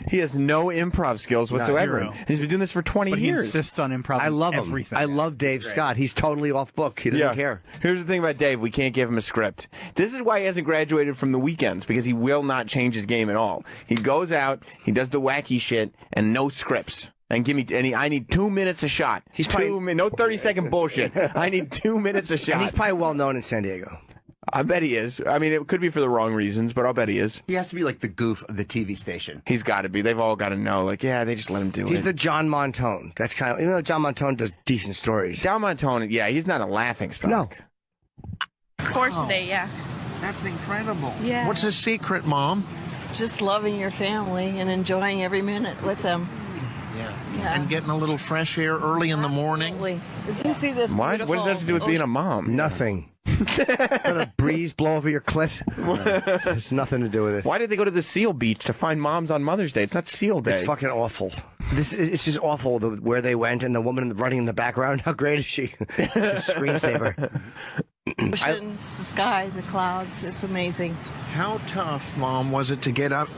He has no improv skills whatsoever. Zero. He's been doing this for 20 But he years. insists on improv. I love him. everything. I love Dave Scott. He's totally off book. He doesn't care. Here's the thing about Dave. We can't give him a script. This is why he hasn't graduated from the weekends, because he will not change his game at all. He goes out, he does the wacky shit, and no scripts. And I need 2 minutes a shot. He's probably, no 30-second bullshit. I need 2 minutes a shot. And he's probably well known in San Diego. I bet he is. I mean, it could be for the wrong reasons, but I'll bet he is. He has to be like the goof of the TV station. He's got to be. They've all got to know. Like, yeah, they just let him do it. He's the John Montone. That's kind of, even though John Montone does decent stories. John Montone, yeah, he's not a laughing stock. No. Four today, yeah. That's incredible. Yeah. What's his secret, Mom? Just loving your family and enjoying every minute with them. Yeah. And getting a little fresh air early in the morning. Did you see this? What? What does that have to do with being a mom? Nothing. Let a breeze blow over your clit. It's nothing to do with it. Why did they go to the Seal Beach to find moms on Mother's Day? It's not Seal Day. It's fucking awful. It's just awful where they went, and the woman running in the background. How great is she? Screensaver. Oceans, the sky, the clouds. It's amazing. How tough, Mom, was it to get up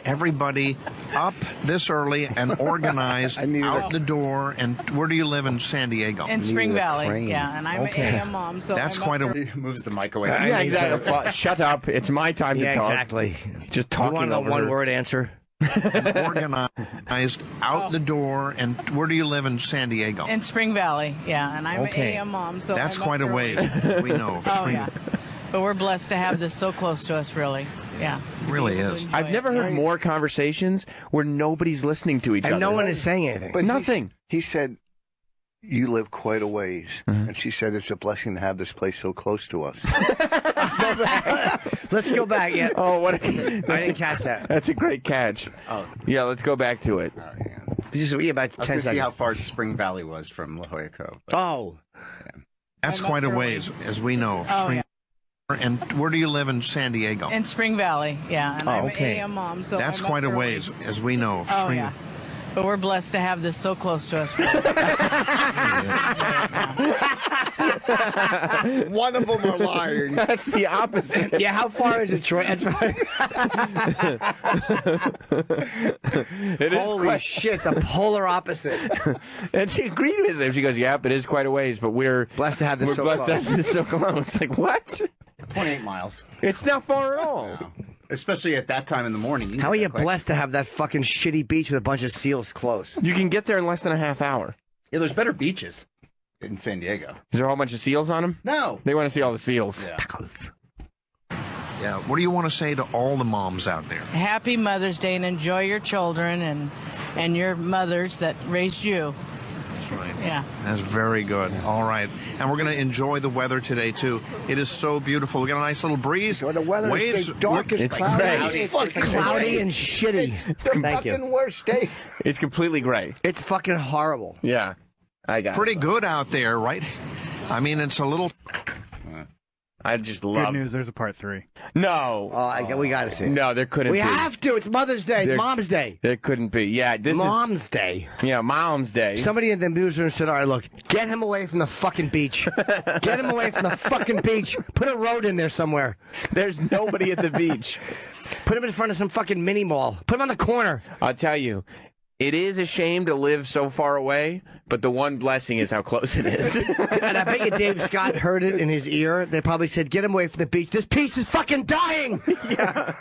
everybody up this early and organized out the door? And where do you live in San Diego? In Spring Valley, yeah. And I'm an AM mom, so that's I'm quite up a. He moves the mic away. Yeah, exactly. Shut up. It's my time to talk. Exactly. Just talking you want over a one-word answer? And organized out the door. And where do you live in San Diego? in Spring Valley, yeah. And I'm an AM mom, so that's I'm up quite a early. ways, as we know. Oh yeah, but we're blessed to have this so close to us, really. Yeah, really is. I've never heard more conversations where nobody's listening to each other. And no one is saying anything. But nothing. He said, you live quite a ways. And she said, it's a blessing to have this place so close to us. Let's go back. Yeah. Oh, what? I didn't catch that. That's a great catch. Oh. Yeah, let's go back to it. This is about I was 10 going to see how seconds. far Spring Valley was from La Jolla Cove. but- Oh. That's I'm up quite a early. ways, as we know. Oh, yeah. And where do you live in San Diego? in Spring Valley, yeah. And I'm okay. an AM mom, so That's I'm up quite a early. ways, as we know. Oh yeah, but we're blessed to have this so close to us. Really. One of them are lying. That's the opposite. Yeah, how far is it, Troy? That's right. It is Holy quite- shit, the polar opposite. And she agreed with him. She goes, "Yep, it is quite a ways, but we're Blessed to have this we're so blessed close. to have this so close." It's like, what? 28 miles. It's not far at all. Especially at that time in the morning. can How are get you that quick. blessed to have that fucking shitty beach with a bunch of seals close? You can get there in less than a half hour. Yeah, there's better beaches in San Diego. Is there a whole bunch of seals on them? No. They want to see all the seals. Yeah. Yeah. What do you want to say to all the moms out there? Happy Mother's Day and enjoy your children and your mothers that raised you. That's right. Yeah. That's very good. All right. And we're going to enjoy the weather today, too. It is so beautiful. We got a nice little breeze. So the weather Waves is dark as It's cloudy. gray. It's fucking Cloudy and shitty. the Thank fucking you. worst day. It's completely gray. It's fucking horrible. Yeah, I got pretty it. good out there, right? I mean, it's a little. I just love. Good news, there's a part 3. No. We got to see it. No, there couldn't be. We have to. It's Mother's Day. Mom's Day. There couldn't be. Yeah, this Mom's Day. Yeah, Mom's Day. Somebody in the newsroom said, all right, look, get him away from the fucking beach. Get him away from the fucking beach. Put a road in there somewhere. There's nobody at the beach. Put him in front of some fucking mini mall. Put him on the corner. I'll tell you. It is a shame to live so far away, but the one blessing is how close it is. And I bet you Dave Scott heard it in his ear. They probably said, get him away from the beach. This piece is fucking dying. Yeah.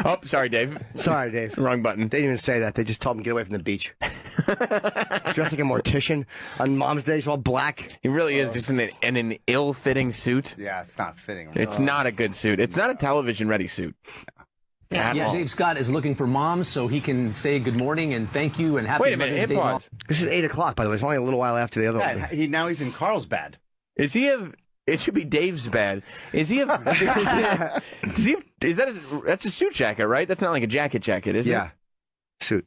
Oh, sorry, Dave. Sorry, Dave. Wrong button. They didn't even say that. They just told him, get away from the beach. Dressed like a mortician on Mom's Day. He's all black. He really is just in an ill-fitting suit. Yeah, it's not fitting. It's not a good suit. It's not a television-ready suit. Yeah, Dave Scott is looking for moms so he can say good morning and thank you and happy Wait a minute, Mother's Day. pause. This is 8 o'clock, by the way. It's only a little while after the other one. Now he's in Carlsbad. Is he a... It should be Dave's bad. Is he a... that's a suit jacket, right? That's not like a jacket, is it? Yeah. Suit.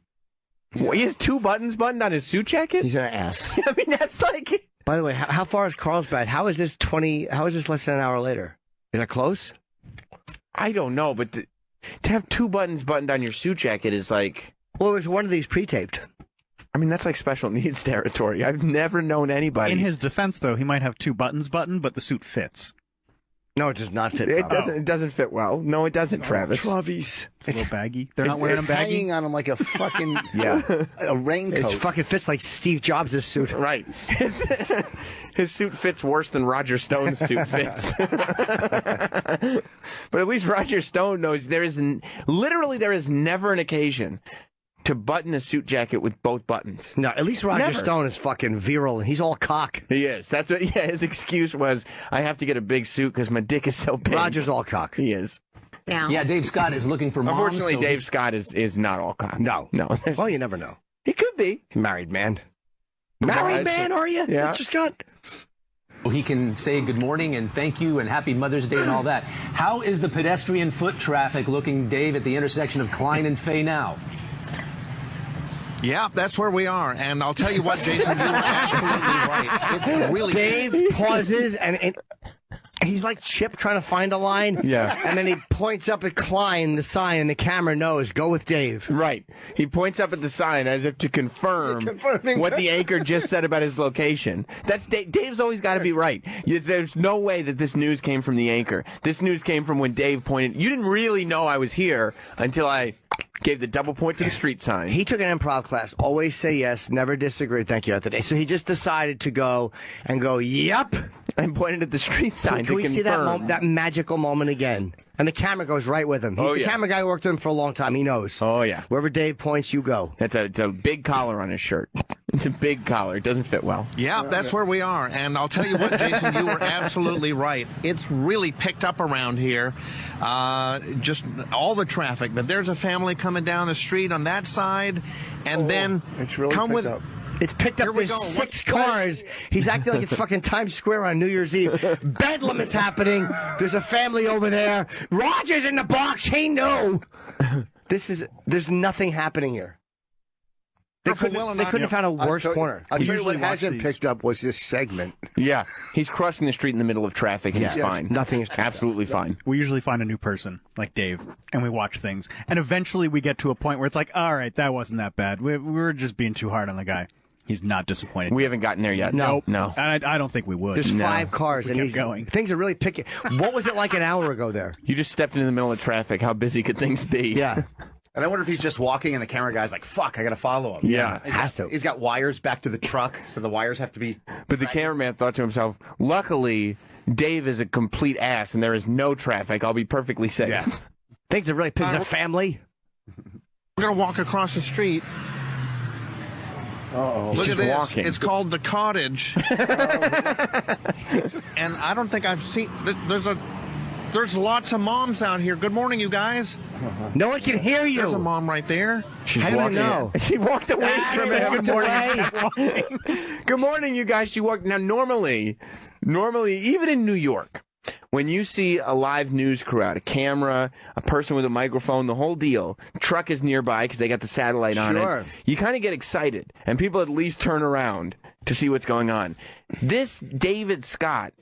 Well, he has 2 buttons buttoned on his suit jacket? He's an ass. I mean, that's like... By the way, how far is Carlsbad? How is this less than an hour later? Is that close? I don't know, but to have 2 buttons buttoned on your suit jacket is like... Well, it's one of these pre-taped. I mean, that's like special needs territory. I've never known anybody... In his defense, though, he might have 2 buttons buttoned, but the suit fits. No, it does not fit. It doesn't fit well. No, it doesn't, Travis. Travis. It's a little baggy. They're not wearing them baggy? Hanging on him like a fucking a It raincoat. fucking fits like Steve Jobs' suit. Right. His suit fits worse than Roger Stone's suit fits. But at least Roger Stone knows there is never an occasion to button a suit jacket with both buttons. No, at least Roger Never. Stone is fucking virile. He's all cock. He is. That's what. Yeah, his excuse was, I have to get a big suit because my dick is so big. Roger's all cock. He is. Yeah, Dave Scott is looking for moms. Unfortunately, so Dave Scott is not all cock. No. Well, you never know. He could be. Married man. Married man, are you? Yeah. Mr. Scott? he can say good morning and thank you and happy Mother's Day and all that. How is the pedestrian foot traffic looking, Dave, at the intersection of Klein and Fay now? Yeah, that's where we are. And I'll tell you what, Jason, you're absolutely right. It's really Dave pauses and he's like Chip trying to find a line. Yeah. And then he points up at Klein, the sign, and the camera knows, go with Dave. Right. He points up at the sign as if to confirm what the anchor just said about his location. That's Dave's always got to be right. There's no way that this news came from the anchor. This news came from when Dave pointed. You didn't really know I was here until I gave the double point to the street sign. He took an improv class. Always say yes, never disagree. Thank you, Anthony. So he just decided to go, yep. And pointed at the street sign. Can we see that magical moment again? And the camera goes right with him. The camera guy worked with him for a long time. He knows. Oh, yeah. Wherever Dave points, you go. It's a big collar on his shirt. It's a big collar. It doesn't fit well. Yeah, that's where we are. And I'll tell you what, Jason, you were absolutely right. It's really picked up around here. Just all the traffic. But there's a family coming down the street on that side. And then it's really come with... up. It's picked up with 6 cars. He's acting like it's fucking Times Square on New Year's Eve. Bedlam is happening. There's a family over there. Roger's in the box. He knew. There's nothing happening here. They couldn't have found a worse corner. I'll tell you what usually watch hasn't these. picked up was this segment. Yeah. He's crossing the street in the middle of traffic, and he's fine. Nothing is absolutely fine. We usually find a new person, like Dave, and we watch things. And eventually we get to a point where it's like, all right, that wasn't that bad. We were just being too hard on the guy. He's not disappointed. We haven't gotten there yet. No. No. I don't think we would. There's 5 cars, We and kept going. things are really picky. What was it like an hour ago there? You just stepped into the middle of traffic. How busy could things be? Yeah. And I wonder if he's just walking and the camera guy's like, fuck, I got to follow him. Yeah. He's got wires back to the truck, so the wires have to be... But the cameraman thought to himself, luckily, Dave is a complete ass and there is no traffic. I'll be perfectly safe. Yeah. Things are really pissed. Is a family? We're going to walk across the street. Uh-oh. Look He's at this. walking. It's called The Cottage. And I don't think I've seen... There's lots of moms out here. Good morning, you guys. No one can hear you. There's a mom right there. She's I don't walking. know. She walked away from him. Good morning. Good morning, you guys. She walked. Now, normally, even in New York, when you see a live news crew out, a camera, a person with a microphone, the whole deal, truck is nearby because they got the satellite on it. You kind of get excited, and people at least turn around to see what's going on. This David Scott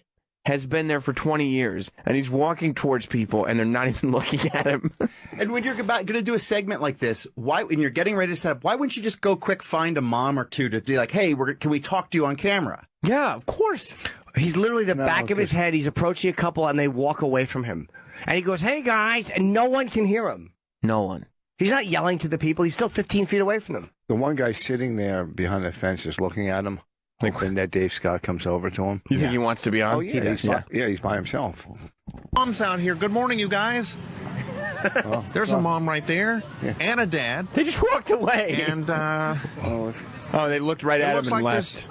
has been there for 20 years, and he's walking towards people, and they're not even looking at him. And when you're going to do a segment like this, when you're getting ready to set up, why wouldn't you just go quick find a mom or two to be like, hey, can we talk to you on camera? Yeah, of course. He's literally the back of his head. He's approaching a couple, and they walk away from him. And he goes, hey, guys, and no one can hear him. No one. He's not yelling to the people. He's still 15 feet away from them. The one guy sitting there behind the fence is looking at him. Hoping that Dave Scott comes over to him. You think he wants to be on? Oh, yeah. He's by himself. Mom's out here. Good morning, you guys. There's a mom right there and a dad. They just walked away. And, they looked right at him and left.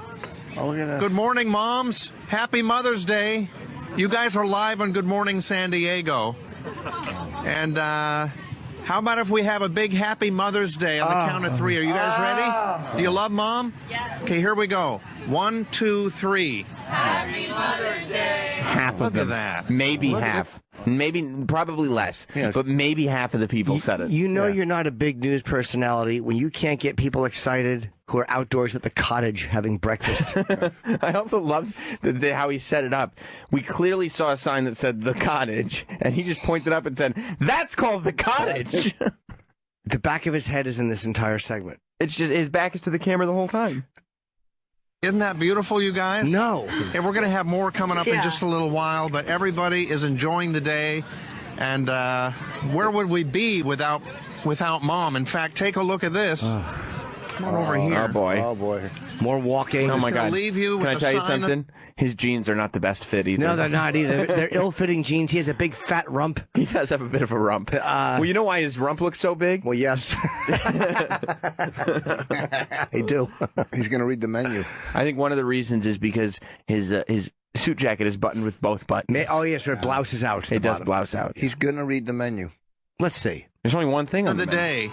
Oh, look at that. Good morning, moms. Happy Mother's Day. You guys are live on Good Morning San Diego. And, how about if we have a big happy Mother's Day on the count of 3? Are you guys ready? Do you love Mom? Yeah. Okay, here we go. 1, 2, 3. Happy Mother's Day. Half of them. Look at that. Maybe half. Probably less. Yes. But maybe half of the people said it. You know you're not a big news personality when you can't get people excited who are outdoors at the cottage having breakfast. I also love how he set it up. We clearly saw a sign that said the cottage, and he just pointed up and said, that's called the cottage. The back of his head is in this entire segment. It's just his back is to the camera the whole time. Isn't that beautiful, you guys? No. And we're going to have more coming up in just a little while, but everybody is enjoying the day. And where would we be without Mom? In fact, take a look at this. Come on over here. Oh, boy. Oh, boy. More walking. Oh, my God. Leave you with Can I tell you something? His jeans are not the best fit either. No, they're not either. They're ill-fitting jeans. He has a big fat rump. He does have a bit of a rump. Well, you know why his rump looks so big? Well, yes. I do. He's going to read the menu. I think one of the reasons is because his suit jacket is buttoned with both buttons. Oh, yes, her blouse is out. It does blouse out. He's going to read the menu. Let's see. There's only one thing on the menu. day.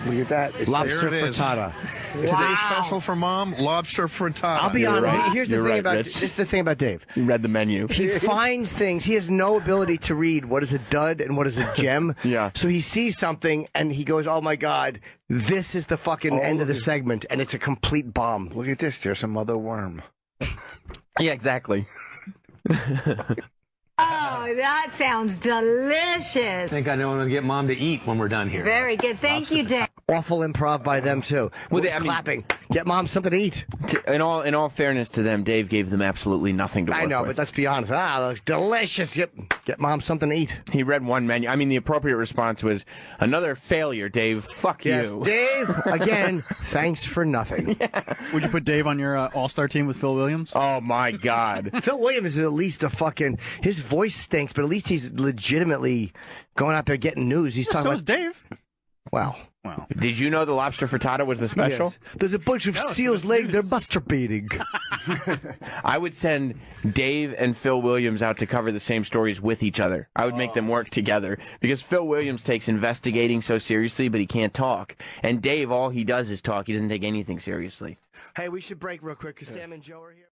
Look at that. It's lobster there it is. frittata. Today's special for Mom, lobster frittata. I'll be honest. Right. Here's the You're thing right, about Rich. this is the thing about Dave. You read the menu. He finds things. He has no ability to read what is a dud and what is a gem. Yeah. So he sees something and he goes, "Oh my God, this is the fucking end of the segment," and it's a complete bomb. Look at this. There's a mother worm. Yeah, exactly. Oh, that sounds delicious. I think I know I'm going to get Mom to eat when we're done here. Very good. Thank you, Dave. Awful improv by them too. Well, clapping. Get Mom something to eat. In all fairness to them, Dave gave them absolutely nothing to work with. I know, but let's be honest. That looks delicious. Get Mom something to eat. He read one menu. I mean, the appropriate response was, another failure, Dave. Fuck Yes, you. Dave, again, thanks for nothing. Yeah. Would you put Dave on your all-star team with Phil Williams? Oh, my God. Phil Williams is at least a fucking... His voice stinks, but at least he's legitimately going out there getting news. He's talking so about... is Dave. Wow. Did you know the lobster frittata was the special? Yes. There's a bunch of seals laying there masturbating. I would send Dave and Phil Williams out to cover the same stories with each other. I would make them work together because Phil Williams takes investigating so seriously, but he can't talk. And Dave, all he does is talk. He doesn't take anything seriously. Hey, we should break real quick because Sam and Joe are here.